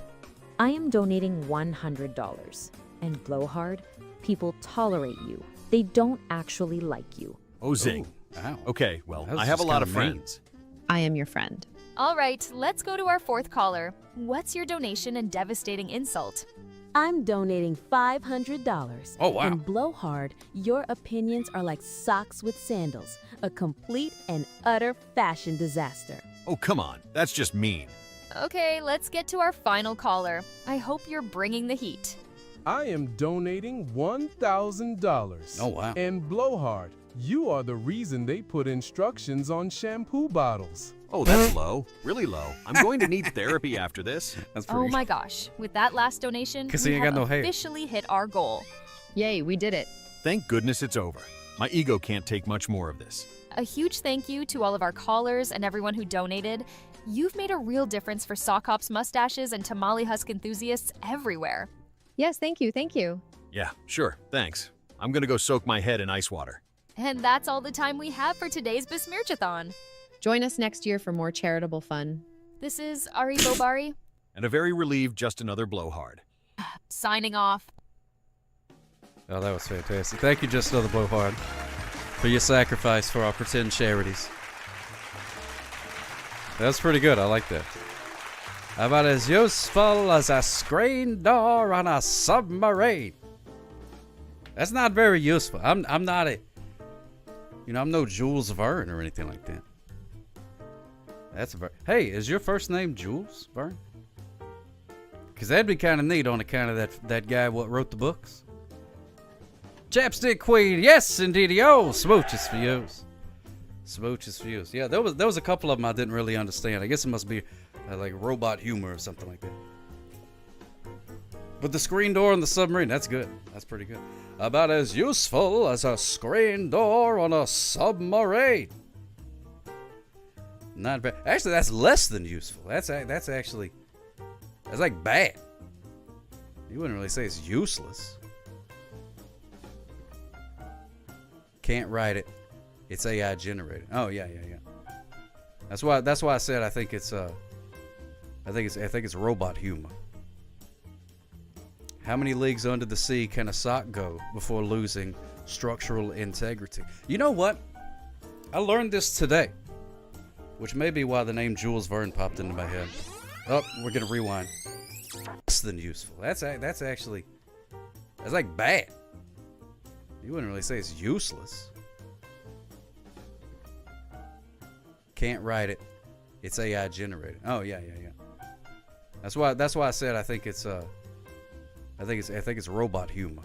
I am donating $100. And Blowhard, people tolerate you. They don't actually like you. Oh, zing. Wow. Okay, well, That was I have a just lot kinda of mean. friends. I am your friend. All right, let's go to our 4th caller. What's your donation and devastating insult? I'm donating $500. Oh, wow. And Blowhard, your opinions are like socks with sandals, a complete and utter fashion disaster. Oh, come on. That's just mean. Okay, let's get to our final caller. I hope you're bringing the heat. I am donating $1,000. Oh, wow. And Blowhard, you are the reason they put instructions on shampoo bottles. Oh, that's low. Really low. I'm going to need therapy after this. That's Oh my gosh, with that last donation, 'Cause we he ain't have got no hair. officially hit our goal. Yay, we did it. Thank goodness it's over. My ego can't take much more of this. A huge thank you to all of our callers and everyone who donated. You've made a real difference for Sock Hops mustaches and tamale husk enthusiasts everywhere. Yes, thank you, thank you. Yeah, sure. Thanks. I'm going to go soak my head in ice water. And that's all the time we have for today's Besmirchathon. Join us next year for more charitable fun. This is Ari Bobari, And a very relieved just another blowhard. signing off. Oh, that was fantastic. Thank you, Just Another Blowhard, for your sacrifice for our pretend charities. That's pretty good. I like that. About as useful as a screen door on a submarine. That's not very useful. I'm not a, I'm no Jules Verne or anything like that. That's very. Hey, is your first name Jules Verne? Because that'd be kind of neat on account of that guy what wrote the books. Chapstick Queen, yes indeed. Oh, smooches for you. Smooches for you. Yeah, there was a couple of them I didn't really understand. I guess it must be like robot humor or something like that. But the screen door on the submarine, that's good. That's pretty good. About as useful as a screen door on a submarine. Not bad. Actually, that's less than useful. That's actually, that's like bad. You wouldn't really say it's useless. Can't write it. It's AI generated. Oh yeah. That's why I said I think it's robot humor. How many leagues under the sea can a sock go before losing structural integrity? You know what? I learned this today, which may be why the name Jules Verne popped into my head. Oh, we're gonna rewind. Less than useful. That's actually, that's like bad. You wouldn't really say it's useless. Can't write it. It's AI generated. Oh yeah. That's why I said I think it's robot humor.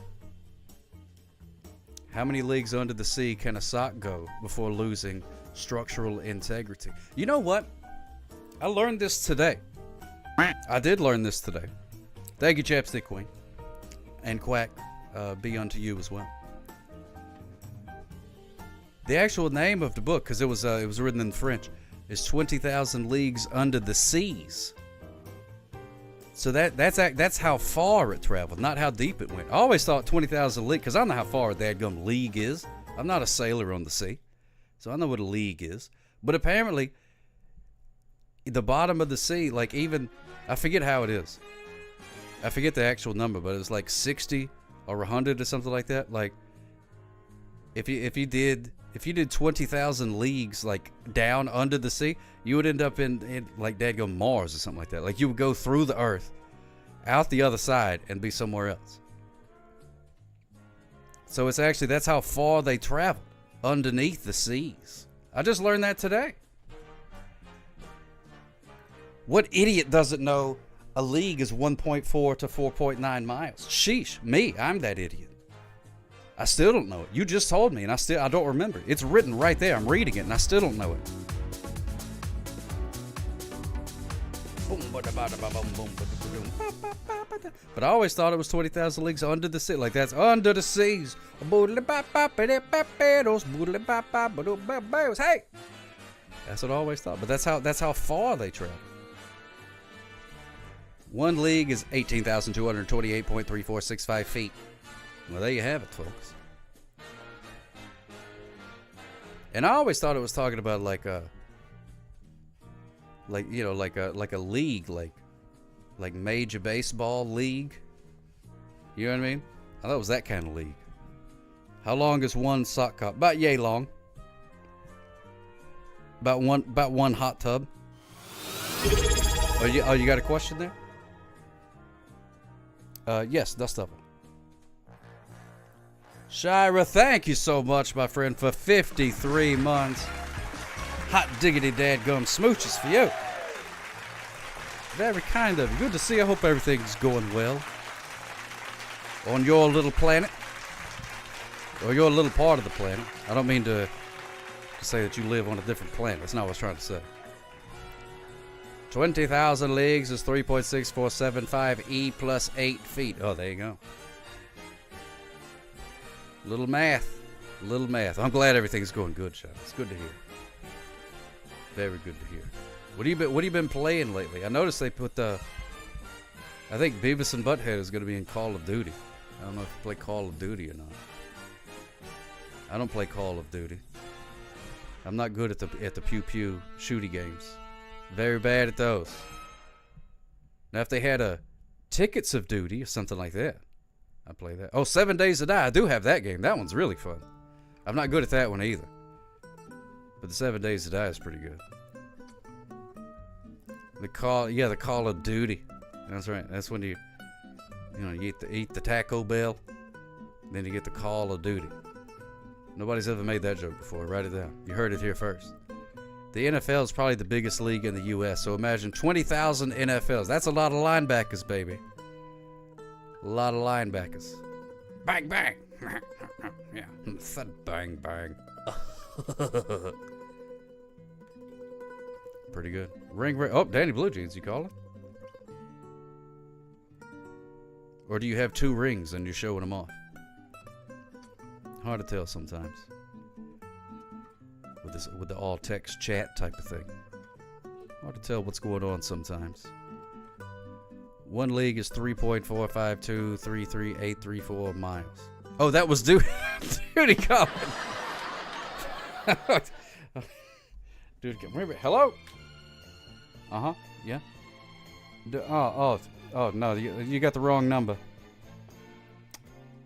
How many leagues under the sea can a sock go before losing structural integrity? You know what? I learned this today. I did learn this today. Thank you, Chapstick Queen. And Quack, be unto you as well. The actual name of the book, because it was written in French, is 20,000 Leagues Under the Seas. So that's how far it traveled, not how deep it went. I always thought 20,000 leagues, because I know how far a dadgum league is. I'm not a sailor on the sea, so I know what a league is. But apparently, the bottom of the sea, like even, I forget how it is. I forget the actual number, but it was like 60 or 100 or something like that. Like, if you did 20,000 leagues like down under the sea, you would end up in like dadgum Mars or something like that. Like you would go through the Earth, out the other side, and be somewhere else. So it's actually, that's how far they traveled, underneath the seas. I just learned that today. What idiot doesn't know a league is 1.4 to 4.9 miles? Sheesh, me, I'm that idiot. I still don't know it. You just told me, and I don't remember. It's written right there. I'm reading it, and I still don't know it. But I always thought it was 20,000 Leagues Under the Sea. Like, that's Under the Seas. Hey! That's what I always thought. But that's how far they travel. One league is 18,228.3465 feet. Well, there you have it, folks. And I always thought it was talking about like a league, like Major Baseball League. You know what I mean? I thought it was that kind of league. How long is one sock cup? About yay long. About one hot tub. Oh, you got a question there? Yes, Dust Up. Shira, thank you so much, my friend, for 53 months. Hot diggity dadgum smooches for you. Very kind of you. Good to see. I hope everything's going well on your little planet. Or your little part of the planet. I don't mean to say that you live on a different planet. That's not what I was trying to say. 20,000 leagues is 3.6475 E plus 8 feet. Oh, there you go. Little math. I'm glad everything's going good, Sean. It's good to hear. Very good to hear. What have you been playing lately? I noticed they put I think Beavis and Butthead is going to be in Call of Duty. I don't know if you play Call of Duty or not. I don't play Call of Duty. I'm not good at the pew pew shooty games. Very bad at those. Now if they had Tickets of Duty or something like that, I'd play that. Oh, 7 Days to Die. I do have that game. That one's really fun. I'm not good at that one either. But the 7 Days to Die is pretty good. The Call of Duty. That's right. That's when you eat the Taco Bell, then you get the Call of Duty. Nobody's ever made that joke before. Write it down. You heard it here first. The NFL is probably the biggest league in the U.S., so imagine 20,000 NFLs. That's a lot of linebackers, baby. A lot of linebackers. Bang, bang. Yeah, said bang, bang. Pretty good. Ring. Oh, Danny Blue Jeans, you calling? Or do you have 2 rings and you're showing them off? Hard to tell sometimes. With the all text chat type of thing. Hard to tell what's going on sometimes. One league is 3.45233.834 miles. Oh, that was Duty coming. Dude, hello? Uh-huh. Yeah. Oh, no, you got the wrong number.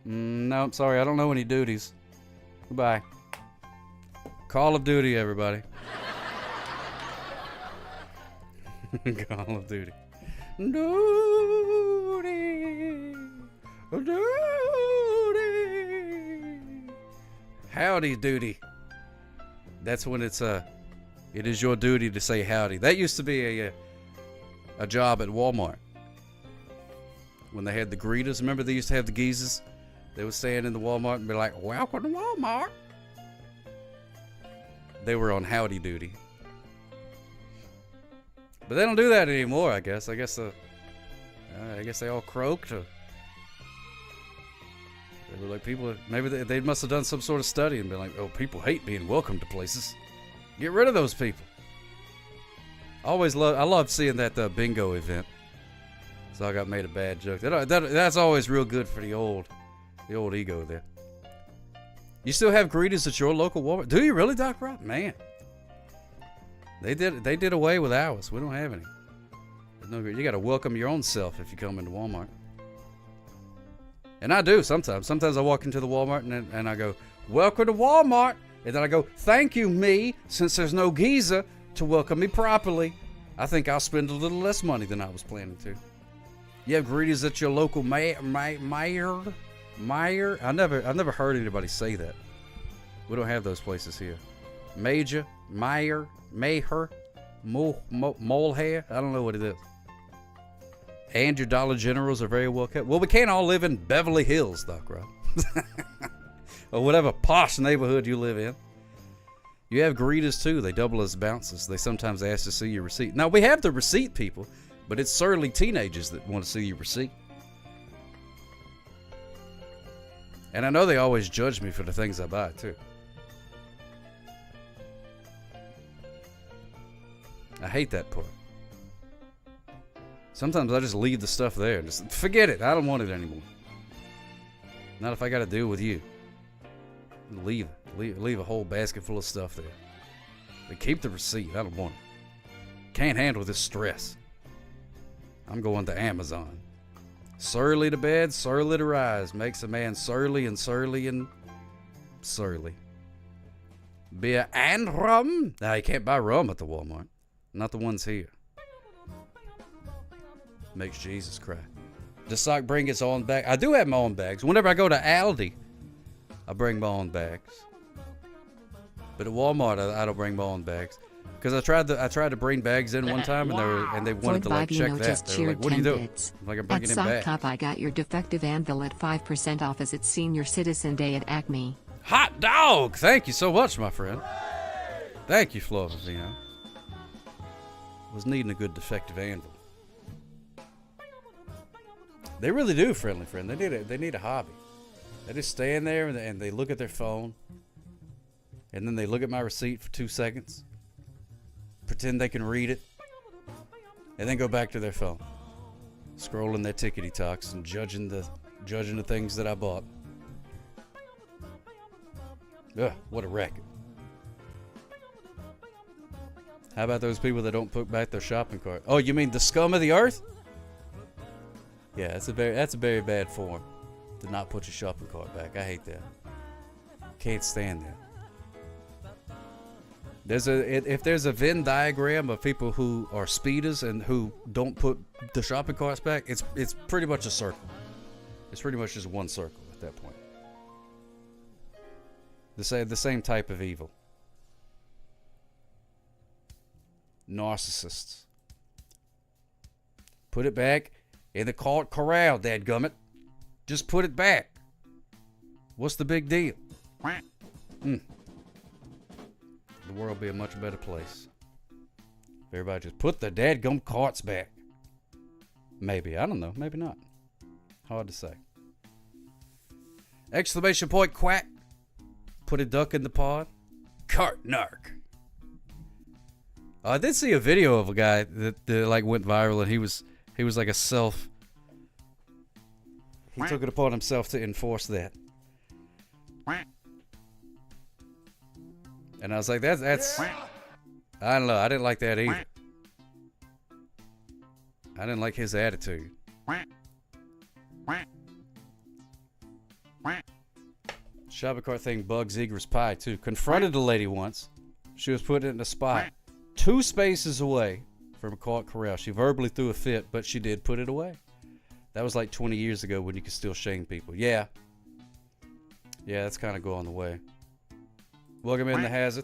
No, I'm sorry. I don't know any duties. Goodbye. Call of Duty, everybody. Call of Duty. Duty. Howdy, Duty. That's when it is your duty to say howdy. That used to be a job at Walmart. When they had the greeters. Remember they used to have the geezers? They would stand in the Walmart and be like, "Welcome to Walmart." They were on howdy duty. But they don't do that anymore, I guess. I guess they all croaked. Or they were like people. Maybe they must have done some sort of study and been like, "Oh, people hate being welcomed to places. Get rid of those people." I love seeing that bingo event. So I got made a bad joke. That's always real good for the old ego there. You still have greeters at your local Walmart? Do you really, Doc Rob? Man, they did away with ours. We don't have any. You got to welcome your own self if you come into Walmart. And I do sometimes. Sometimes I walk into the Walmart and I go, "Welcome to Walmart," and then I go, "Thank you, me, since there's no geezer to welcome me properly. I think I'll spend a little less money than I was planning to." You have greeters at your local mayor? I've never heard anybody say that. We don't have those places here. Major, Mayor, Molehair. I don't know what it is. And your Dollar Generals are very well kept. Well, we can't all live in Beverly Hills, Doc Rob. or whatever posh neighborhood you live in. You have greeters too. They double as bouncers. They sometimes ask to see your receipt. Now, we have the receipt people, but it's surly teenagers that want to see your receipt. And I know they always judge me for the things I buy too. I hate that part. Sometimes I just leave the stuff there. Just forget it. I don't want it anymore. Not if I got to deal with you. Leave it. Leave a whole basket full of stuff there. But keep the receipt. I don't want it. Can't handle this stress. I'm going to Amazon. Surly to bed, surly to rise. Makes a man surly and surly and surly. Beer and rum? Nah, you can't buy rum at the Walmart. Not the ones here. Makes Jesus cry. Does Sock bring his own bag? I do have my own bags. Whenever I go to Aldi, I bring my own bags. But at Walmart, I don't bring my own bags. Because I tried to bring bags in one time, and they wanted to like check that. They were like, "What are you doing?" I'm like, "I'm bringing in bags." At Sock I got your defective anvil at 5% off as it's Senior Citizen Day at Acme. Hot dog! Thank you so much, my friend. Thank you, Flavizino. Was needing a good defective anvil. They really do, friendly friend. They need a hobby. They just stand there and they look at their phone, and then they look at my receipt for 2 seconds, pretend they can read it, and then go back to their phone, scrolling their tickety talks and judging the things that I bought. Ugh, what a racket. How about those people that don't put back their shopping cart? Oh, you mean the scum of the earth? Yeah, that's a very bad form to not put your shopping cart back. I hate that. Can't stand that. If there's a Venn diagram of people who are speeders and who don't put the shopping carts back, it's pretty much a circle. It's pretty much just one circle at that point. The same type of evil. Narcissists. Put it back in the cart corral, dadgummit. Just put it back. What's the big deal? The world would be a much better place if everybody just put the dadgum carts back. Maybe. I don't know. Maybe not. Hard to say. Exclamation point quack. Put a duck in the pond. Cart narc. I did see a video of a guy that like went viral, and he was like a self. He took it upon himself to enforce that. And I was like, that's. I don't know. I didn't like that either. I didn't like his attitude. Shopping cart thing bugs Egress Pie too. Confronted a lady once. She was putting it in a spot 2 spaces away from a cart corral. She verbally threw a fit, but she did put it away. That was like 20 years ago when you could still shame people. Yeah, that's kind of going the way. Welcome in the hazard.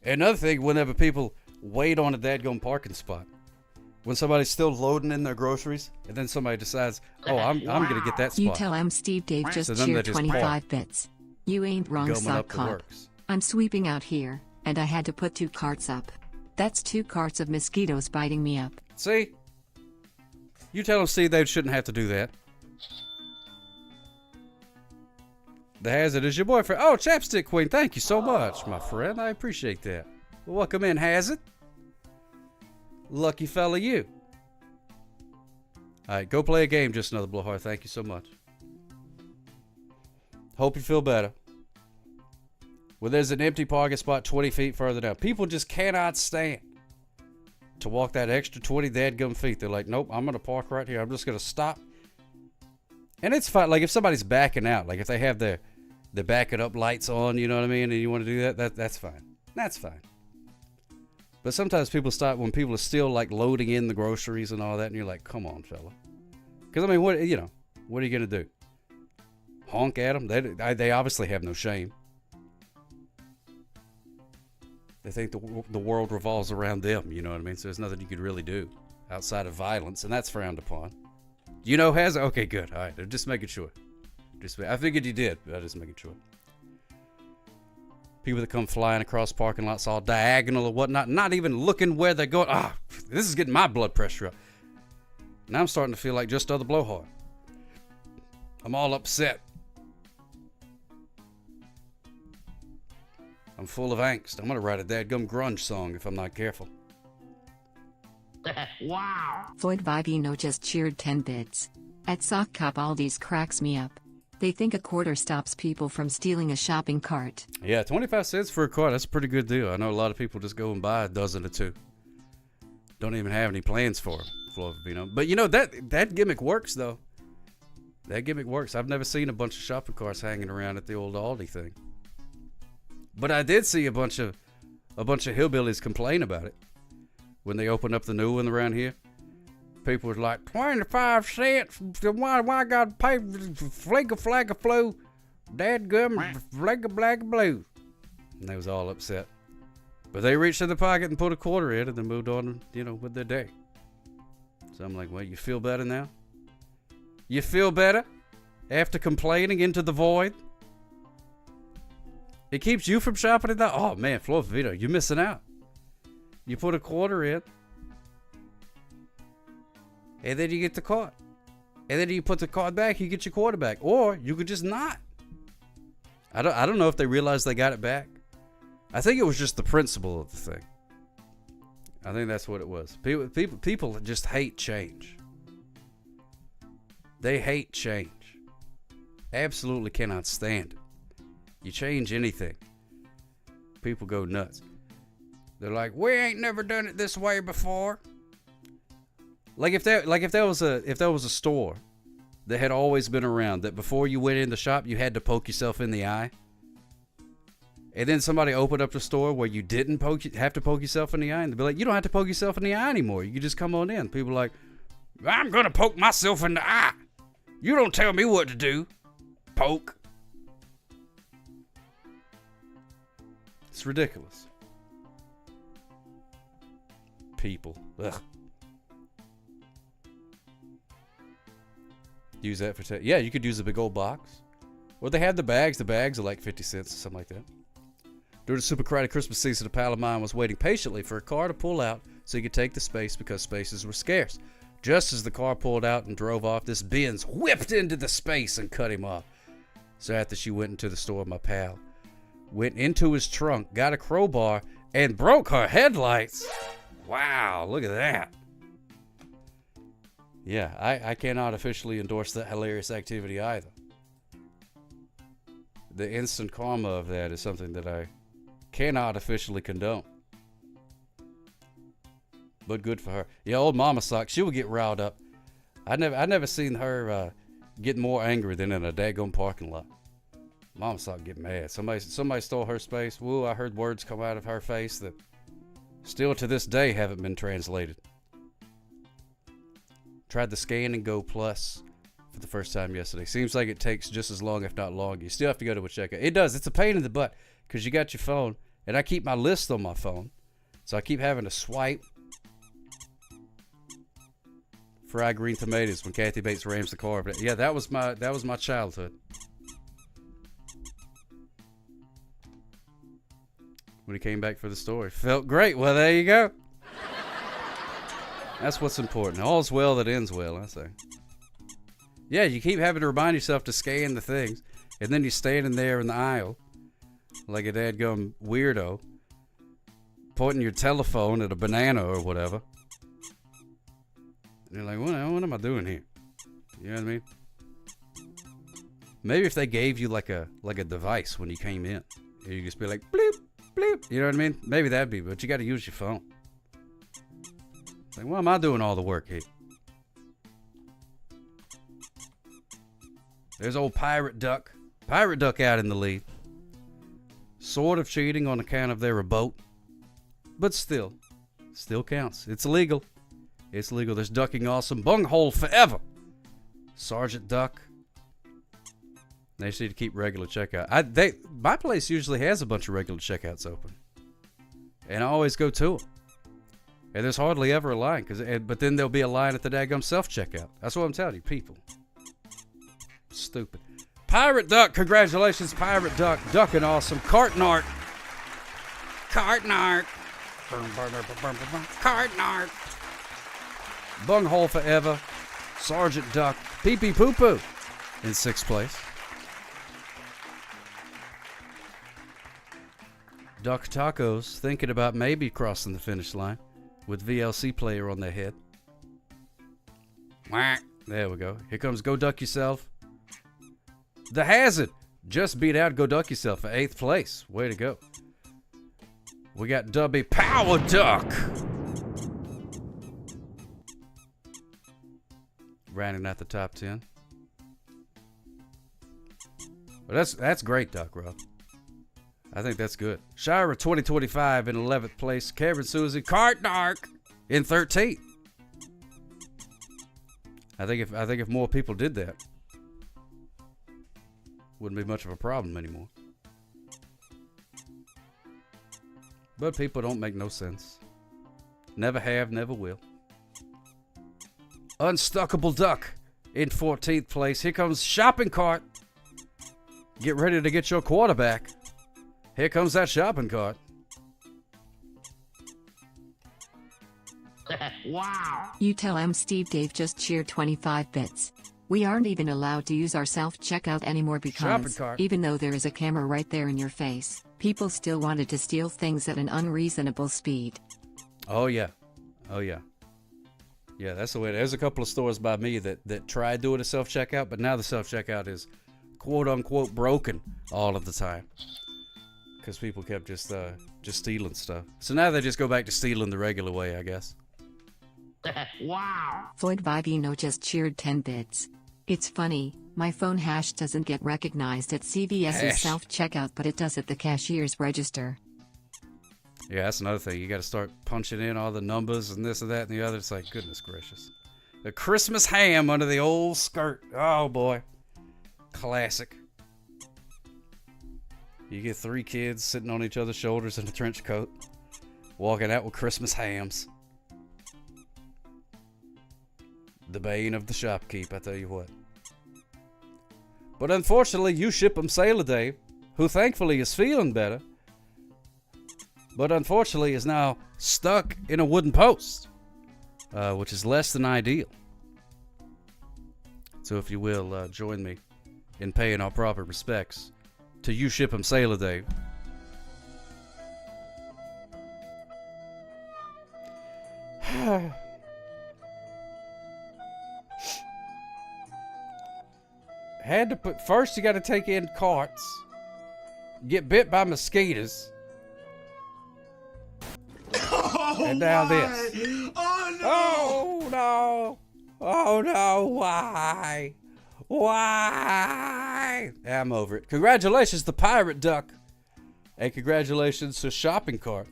Another thing, whenever people wait on a dadgum parking spot, when somebody's still loading in their groceries, and then somebody decides, "Oh, I'm gonna get that spot." You tell I'm Steve Dave just cheered 25 bits. You ain't wrong, Sock Cop. I'm sweeping out here, and I had to put 2 carts up. That's 2 carts of mosquitoes biting me up. See? You tell them Steve Dave shouldn't have to do that. The hazard is your boyfriend. Oh, Chapstick Queen, thank you so much, my friend. I appreciate that. Well, welcome in, Hazard. Lucky fella you. All right, go play a game, Just Another Blowhard. Thank you so much. Hope you feel better. Well, there's an empty parking spot 20 feet further down. People just cannot stand to walk that extra 20 dadgum feet. They're like, nope, I'm going to park right here. I'm just going to stop. And it's fine. Like, if somebody's backing out, like if they have their backing up lights on, you know what I mean, and you want to do that's fine. That's fine. But sometimes people stop when people are still, like, loading in the groceries and all that, and you're like, come on, fella. Because, I mean, what are you going to do? Honk at them? They obviously have no shame. They think the world revolves around them, you know what I mean? So there's nothing you could really do outside of violence, and that's frowned upon. You know has? Okay, good. All right, I'm just making sure. I figured you did, but I'm just making sure. People that come flying across parking lots all diagonal or whatnot, not even looking where they're going. This is getting my blood pressure up. Now I'm starting to feel like just other blowhard. I'm all upset. I'm full of angst. I'm gonna write a dadgum grunge song if I'm not careful. Wow. Floyd Vivino just cheered 10 bits. At Sock Cop, Aldi's cracks me up. They think a quarter stops people from stealing a shopping cart. Yeah, 25 cents for a cart. That's a pretty good deal. I know a lot of people just go and buy a dozen or two. Don't even have any plans for them, Floyd Vivino. But you know, that gimmick works, though. That gimmick works. I've never seen a bunch of shopping carts hanging around at the old Aldi thing. But I did see a bunch of hillbillies complain about it when they opened up the new one around here. People were like, 25 cents? Why I gotta pay flag of flu, dadgum, flag of blue? And they was all upset. But they reached in the pocket and put a quarter in and then moved on, with their day. So I'm like, well, you feel better now? You feel better after complaining into the void? It keeps you from shopping at that? Oh, man, Floyd Vivino, you're missing out. You put a quarter in, and then you get the card. And then you put the card back, you get your quarter back. Or you could just not. I don't know if they realized they got it back. I think it was just the principle of the thing. I think that's what it was. People just hate change. They hate change. Absolutely cannot stand it. You change anything, people go nuts. They're like, we ain't never done it this way before. Like if there was a store that had always been around, that before you went in the shop you had to poke yourself in the eye, and then somebody opened up the store where you didn't have to poke yourself in the eye, and they'd be like, you don't have to poke yourself in the eye anymore. You can just come on in. People are like, I'm gonna poke myself in the eye. You don't tell me what to do. Poke. It's ridiculous. People. Ugh. Use that for yeah, you could use a big old box. Or they had the bags. The bags are like 50 cents or something like that. During the super crowded Christmas season, a pal of mine was waiting patiently for a car to pull out so he could take the space because spaces were scarce. Just as the car pulled out and drove off, this Benz whipped into the space and cut him off. So after she went into the store, my pal went into his trunk, got a crowbar, and broke her headlights. Wow, look at that. Yeah, I cannot officially endorse that hilarious activity either. The instant karma of that is something that I cannot officially condone. But good for her. Yeah, old Mama Sock, she would get riled up. I never seen her get more angry than in a daggone parking lot. Mama Sock get mad. Somebody stole her space. Woo, I heard words come out of her face that still to this day haven't been translated. Tried the Scan and Go Plus for the first time yesterday. Seems like it takes just as long, if not longer. You still have to go to a checkout. It does. It's a pain in the butt because you got your phone, and I keep my list on my phone, so I keep having to swipe. Fried green tomatoes when Kathy Bates rams the car. Yeah, that was my childhood. When he came back for the story, felt great. Well, there you go. That's what's important. All's well that ends well, I say. Yeah, you keep having to remind yourself to scan the things, and then you're standing there in the aisle like a dadgum weirdo, pointing your telephone at a banana or whatever. And you're like, what am I doing here? You know what I mean? Maybe if they gave you like a device when you came in, you just be like, bloop, bloop. You know what I mean? Maybe that'd be, but you got to use your phone. Like, why am I doing all the work here? There's old Pirate Duck. Pirate Duck out in the lead. Sort of cheating on account of they're a boat. But still counts. It's illegal. It's legal. There's ducking awesome. Bunghole forever. Sergeant Duck. They just need to keep regular checkout. My place usually has a bunch of regular checkouts open. And I always go to them. And there's hardly ever a line, but then there'll be a line at the daggum self-checkout. That's what I'm telling you, people. Stupid. Pirate Duck, congratulations, Pirate Duck. Ducking awesome. Cartnart. Cartnart. Cartnart. Bunghole Forever. Sergeant Duck. Pee Pee Poo Poo in 6th place. Duck Tacos thinking about maybe crossing the finish line with VLC player on their head. There we go. Here comes Go Duck Yourself. The Hazard just beat out Go Duck Yourself for 8th place. Way to go. We got Dubby Power Duck. Rounding out the top 10. Well, that's great, Duck Rob. I think that's good. Shira 2025 in 11th place. Karen Susie Cartnark in 13th. I think if more people did that, wouldn't be much of a problem anymore. But people don't make no sense. Never have, never will. Unstuckable Duck in 14th place. Here comes Shopping Cart. Get ready to get your quarterback. Here comes that shopping cart. Wow. You tell M. Steve Dave just cheered 25 bits. We aren't even allowed to use our self-checkout anymore because, even though there is a camera right there in your face, people still wanted to steal things at an unreasonable speed. Oh, yeah. Oh, yeah. Yeah, that's the way. There's a couple of stores by me that tried doing a self-checkout, but now the self-checkout is quote-unquote broken all of the time. Because people kept just stealing stuff. So now they just go back to stealing the regular way, I guess. Wow. Floyd Vivino just cheered 10 bits. It's funny, my phone hash doesn't get recognized at CVS's self-checkout, but it does at the cashier's register. Yeah, that's another thing. You got to start punching in all the numbers and this and that and the other. It's like, goodness gracious. The Christmas ham under the old skirt. Oh, boy. Classic. You get 3 kids sitting on each other's shoulders in a trench coat, walking out with Christmas hams. The bane of the shopkeep, I tell you what. But unfortunately, You Ship 'em Sailor Dave, who thankfully is feeling better, but unfortunately is now stuck in a wooden post, which is less than ideal. So if you will, join me in paying our proper respects to You Ship 'em Sailor Dave. Had to put first. You got to take in carts. Get bit by mosquitoes. And now this. Oh no! Oh no! Why? Why? I'm over it. Congratulations to Pirate Duck. And congratulations to Shopping Cart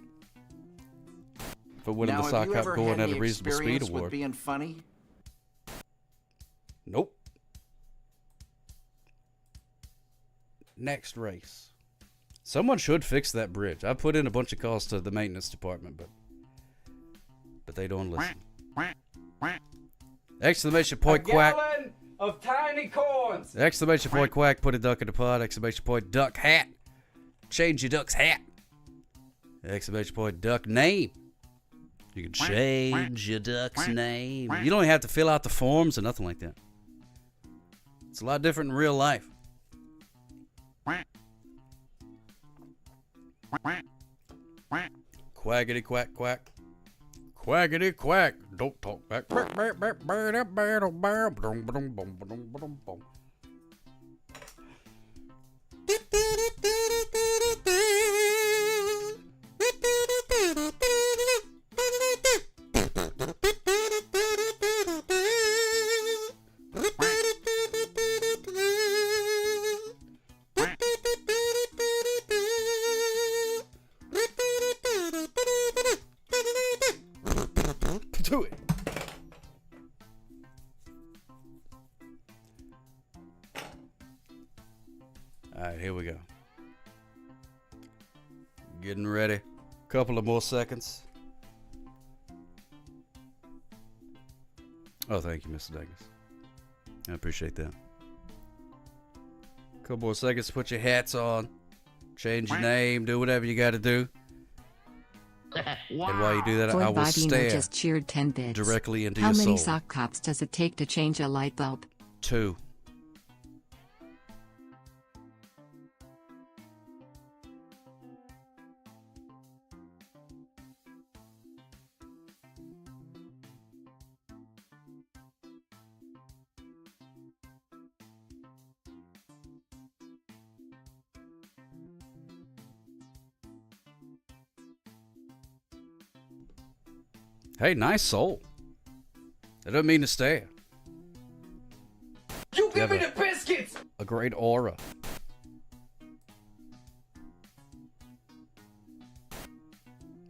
for winning the Sock Cup going at a reasonable speed award. With being funny? Nope. Next race. Someone should fix that bridge. I put in a bunch of calls to the maintenance department, but they don't listen. Exclamation point quack. Of tiny corns. Exclamation point quack, put a duck in the pot. Exclamation point duck hat. Change your duck's hat. Exclamation point duck name. You can change your duck's name. You don't even have to fill out the forms or nothing like that. It's a lot different in real life. Quackity quack quack. Quackity quack. Don't talk back. Do it. All right, here we go. Getting ready. Couple of more seconds. Oh, thank you, Mr. Davis. I appreciate that. Couple more seconds to put your hats on, change your name, do whatever you got to do. Wow. And while you do that, I will stare just cheered 10 bits. directly into How your soul. many sock cops does it take to change a light bulb? 2. Hey, nice soul. I don't mean to stare. You give me the biscuits! A great aura.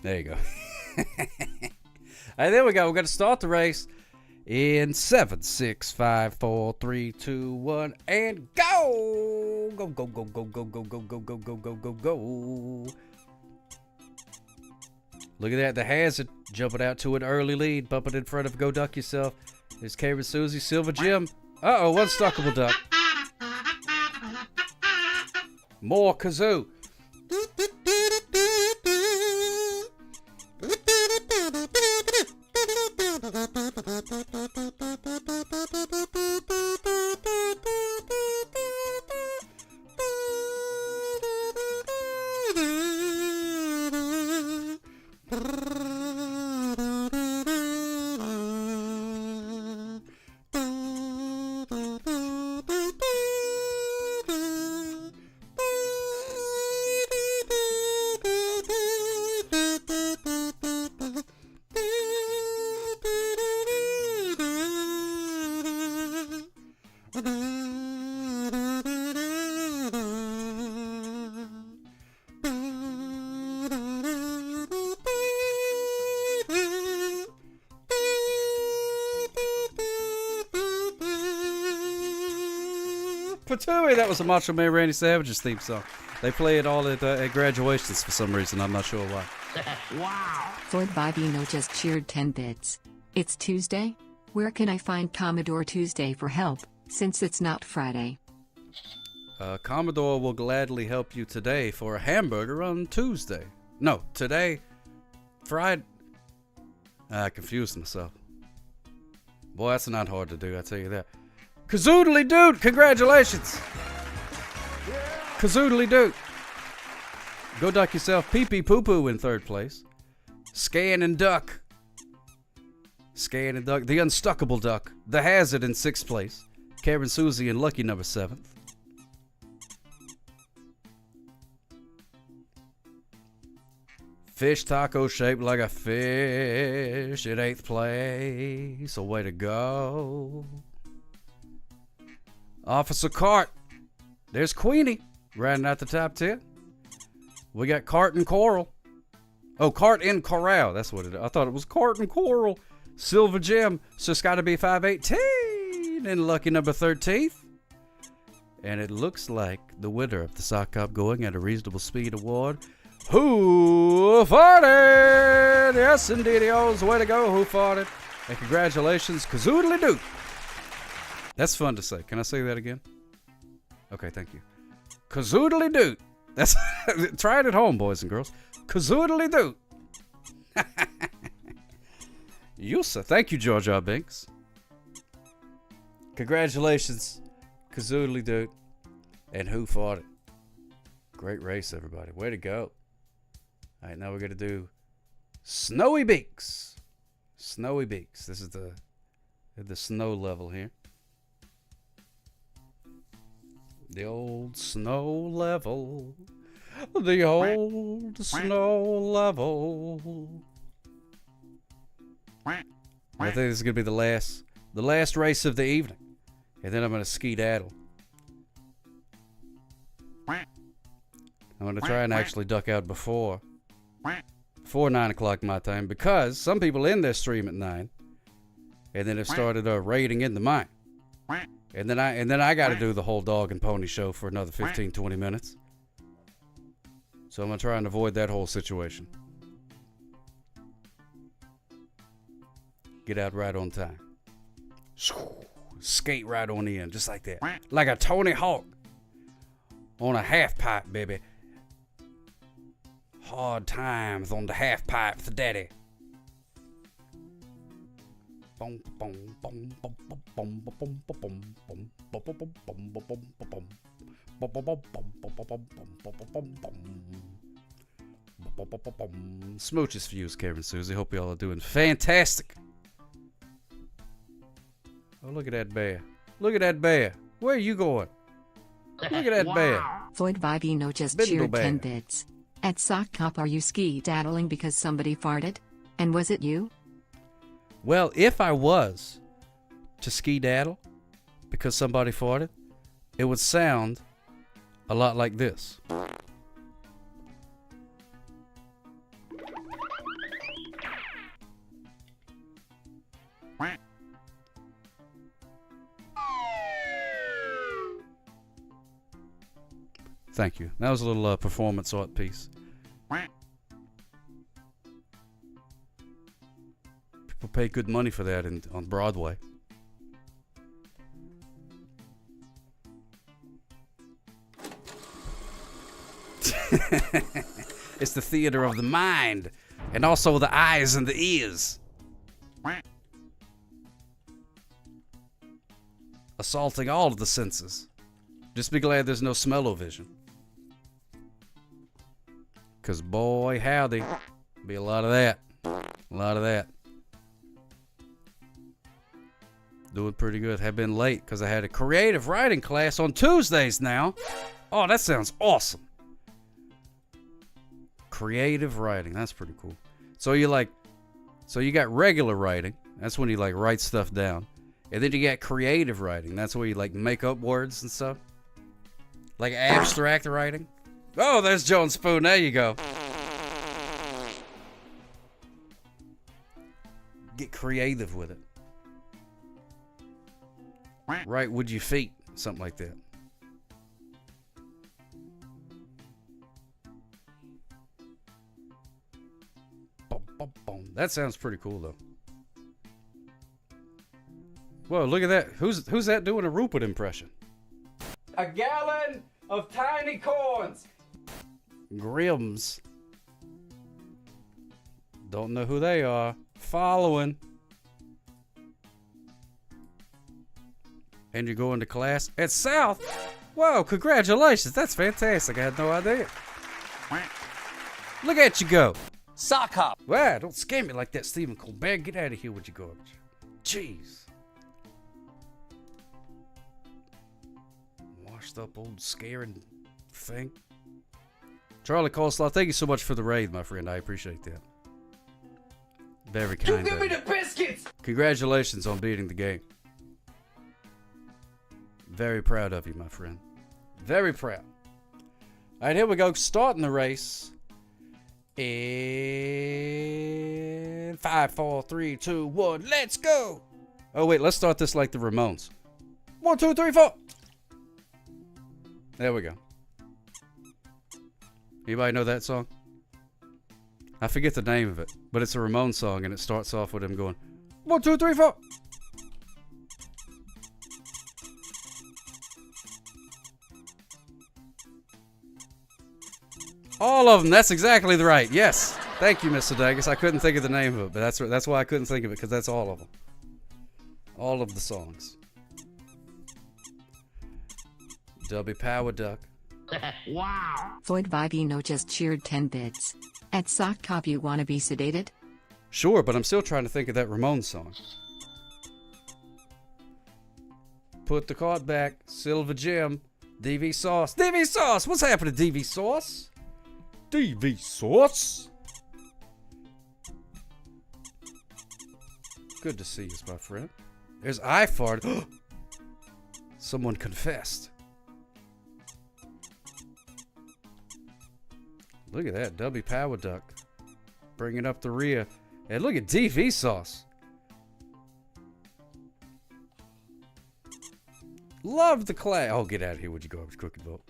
There you go. Hey, there we go. We're going to start the race in 7, 6, 5, 4, 3, 2, 1, and go! Go, go, go, go, go, go, go, go, go, go, go, go, go. Look at that. The Hazard jumping out to an early lead, bumping in front of Go Duck Yourself. There's Karen Susie, Silver Jim. Uh-oh, Unstuckable Duck. More kazoo. Patooey, that was a Macho Man Randy Savage's theme song. They play it all at graduations for some reason. I'm not sure why. Wow. Ford Bibino just cheered 10 bits. It's Tuesday? Where can I find Commodore Tuesday for help, since it's not Friday? Commodore will gladly help you today for a hamburger on Tuesday. No, today, Friday. I confused myself. Boy, that's not hard to do, I tell you that. Kazoodly Dude, congratulations! Kazoodly Dude. Go Duck Yourself, Pee Pee Poo Poo in 3rd place. Scan and Duck. Scan and Duck. The Unstuckable Duck. The Hazard in 6th place. Karen Susie and Lucky number 7th. Fish taco shaped like a fish in 8th place. A way to go. Officer Cart. There's Queenie, rounding out the top 10. We got Cart and Coral. Oh, Cart and Corral. That's what it is. I thought it was Cart and Coral. Silver Gem. So it's got to be 518. And Lucky number 13th. And it looks like the winner of the Sock Cop Going at a Reasonable Speed Award. Who farted? Yes, indeed. Way to go. Who farted? And congratulations, Kazoodly Doo. That's fun to say. Can I say that again? Okay, thank you. Kazoodly Doo. That's try it at home, boys and girls. Kazoodly Doo. Yusa. Thank you, George R. Binks. Congratulations, Kazoodly Doo. And who fought it? Great race, everybody. Way to go. All right, now we're going to do Snowy Beaks. Snowy Beaks. This is the snow level here. The old snow level. The old snow level. I think this is going to be the last race of the evening. And then I'm going to skedaddle. I'm going to try and actually duck out before 9 o'clock my time, because some people in their stream at 9 and then have started raiding into mine. And then I got to do the whole dog and pony show for another 15-20 minutes. So I'm going to try and avoid that whole situation. Get out right on time. Skate right on in, just like that. Like a Tony Hawk on a half pipe, baby. Hard times on the half pipe for daddy. Smooches for you, Kevin and Susie. Hope y'all are doing fantastic. Oh, look at that bear. Look at that bear. Where are you going? Look at that bear. Void Vivino just Bindle cheered bear. 10 bits. At Sock Cop, are you ski-daddling because somebody farted? And was it you? Well, if I was to ski-daddle because somebody farted, it would sound a lot like this. Thank you. That was a little performance art piece. People pay good money for that on Broadway. It's the theater of the mind and also the eyes and the ears. Assaulting all of the senses. Just be glad there's no smell-o-vision. Because boy, howdy, be a lot of that. A lot of that. Doing pretty good. Have been late because I had a creative writing class on Tuesdays now. Oh, that sounds awesome. Creative writing. That's pretty cool. So you got regular writing. That's when you like write stuff down. And then you got creative writing. That's where you like make up words and stuff. Like abstract writing. Oh, there's Joan Spoon. There you go. Get creative with it. Right with your feet. Something like that. Boom, boom, boom. That sounds pretty cool, though. Whoa, look at that. Who's that doing a Rupert impression? A gallon of tiny corns. Grims. Don't know who they are. Following. And you're going to class at South? Whoa, congratulations. That's fantastic. I had no idea. Look at you go. Sock hop. Wow, don't scare me like that, Stephen Colbert. Get out of here with your garbage. Jeez. Washed up old scaring thing. Charlie Coleslaw, thank you so much for the raid, my friend. I appreciate that. Very kind. You give me the biscuits! Congratulations on beating the game. Very proud of you, my friend. Very proud. All right, here we go. Starting the race. In 5, 4, 3, 2, 1. Let's go. Oh, wait. Let's start this like the Ramones. 1, 2, 3, 4. There we go. Anybody know that song? I forget the name of it, but it's a Ramones song, and it starts off with him going, 1, 2, 3, 4. All of them. That's exactly the right. Yes. Thank you, Mr. Dagus. I couldn't think of the name of it, but that's why I couldn't think of it, because that's all of them. All of the songs. W Power Duck. Wow. Void Vivino just cheered 10 bits. At Sock Cop, you wanna be sedated? Sure, but I'm still trying to think of that Ramones song. Put the cart back. Silver Gem. DV Sauce. DV Sauce! What's happening, DV Sauce? DV Sauce? Good to see you, my friend. There's I farted. Someone confessed. Look at that. W Power Duck. Bringing up the rear. And look at DV Sauce. Love the clay. Oh, get out of here with your garbage cooking vote.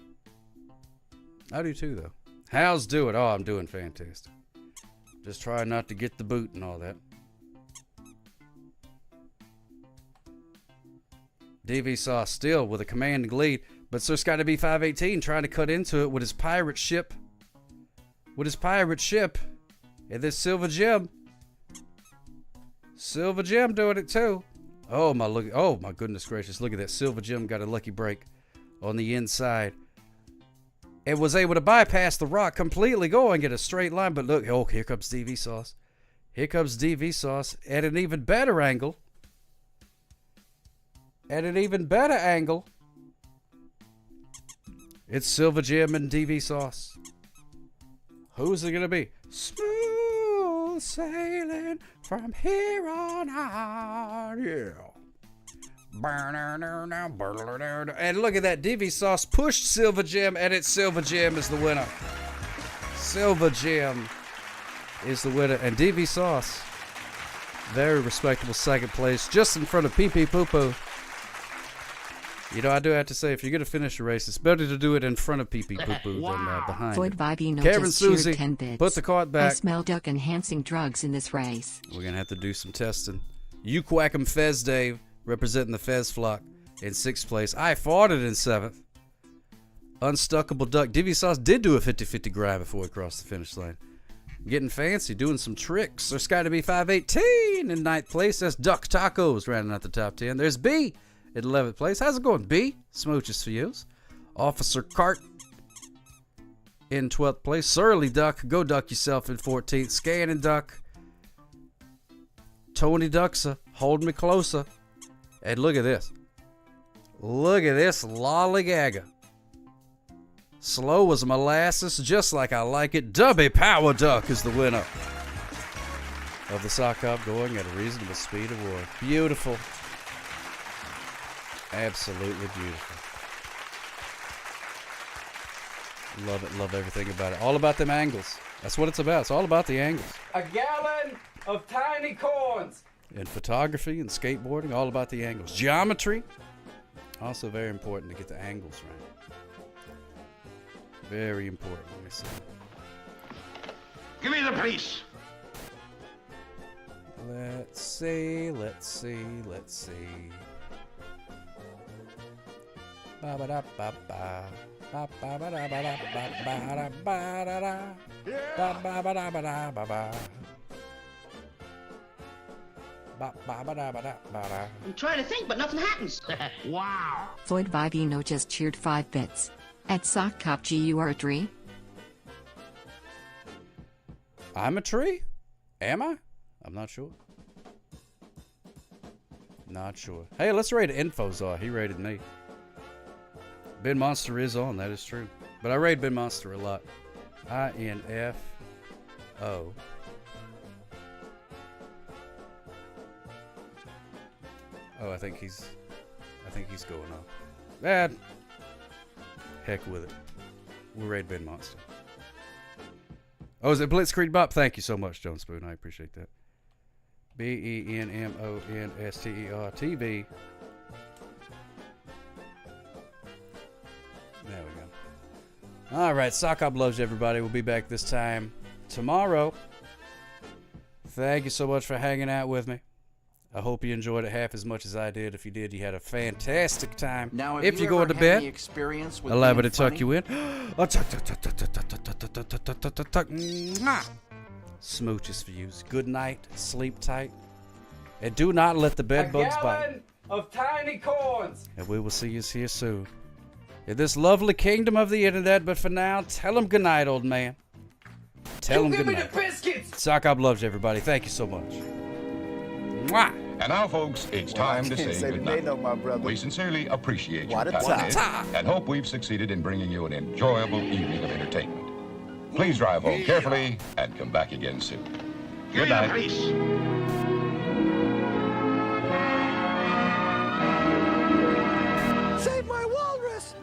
I do too, though. How's doing? Oh, I'm doing fantastic. Just trying not to get the boot and all that. DV Sauce still with a commanding lead, but Sir Scotty B518 trying to cut into it with his pirate ship. And this Silver Gem. Silver Gem doing it too. Oh my goodness gracious. Look at that. Silver Gem got a lucky break on the inside. And was able to bypass the rock completely, go and get a straight line. But look, oh, here comes DV Sauce. Here comes DV Sauce at an even better angle. It's Silver Gem and DV Sauce. Who's it going to be? Smooth sailing from here on out. Yeah. And look at that. DV Sauce pushed Silver Gem, and it's Silver Gem is the winner. Silver Gem is the winner. And DV Sauce, very respectable second place, just in front of Pee Pee Poo Poo. You know, I do have to say, if you're going to finish a race, it's better to do it in front of Pee Pee Poo Poo than behind. Void Vibey Kevin Susie, 10 bits. put the cart back. I smell duck-enhancing drugs in this race. We're going to have to do some testing. You Quackum Fez Dave, representing the Fez flock in 6th place. I farted in 7th. Unstuckable Duck. DV Sauce did do a 50-50 grab before he crossed the finish line. Getting fancy, doing some tricks. There's Sky to be 518 in 9th place. That's Duck Tacos rounding out the top 10. There's B at 11th place. How's it going, B? Smooches for you. Officer Cart in 12th place. Surly Duck, go duck yourself in 14th. Scanning Duck. Tony Duxa, hold me closer. And look at this. Look at this lollygagger. Slow as molasses, just like I like it. Dubby Power Duck is the winner of the sock hop, going at a reasonable speed award. Beautiful. Absolutely beautiful. Love it, love everything about it. All about them angles. That's what it's about. It's all about the angles. A gallon of tiny corns. In photography and skateboarding, all about the angles. Geometry, also very important to get the angles right. Very important. Let me see. Give me the piece. Let's see. Ba ba da ba ba. Ba ba ba da ba da ba ba ba da da. Ba ba ba da ba da ba ba. Ba ba ba da ba da ba da. I'm trying to think, but nothing happens. Wow. Void Vivino just cheered 5 bits. At Sock Cop G, you are a tree? I'm a tree? Am I? I'm not sure. Not sure. Hey, let's rate Infozar. He rated me. Ben Monster is on, that is true. But I rate Ben Monster a lot. INFO. Oh, I think he's going on. Bad. Heck with it. We'll raid Ben Monster. Oh, is it Blitzkrieg Bop? Thank you so much, Joan Spoon. I appreciate that. BENMONSTER TV. There we go. All right, Sock Hop loves you, everybody. We'll be back this time tomorrow. Thank you so much for hanging out with me. I hope you enjoyed it half as much as I did. If you did, you had a fantastic time. Now, if you go to bed, allow me to tuck you in. Smooches for you. Good night. Sleep tight. And do not let the bed bugs bite. A gallon of tiny corns. And we will see you here soon. In this lovely kingdom of the internet. But for now, tell him good night, old man. Tell him good night. Give me the biscuits. Sock Hop loves you, everybody. Thank you so much. Mwah. And now, folks, it's time to say goodnight. We sincerely appreciate your patronage and hope we've succeeded in bringing you an enjoyable evening of entertainment. Please drive home carefully and come back again soon. Good night. Save my walrus!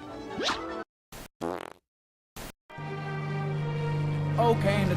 Okay, in the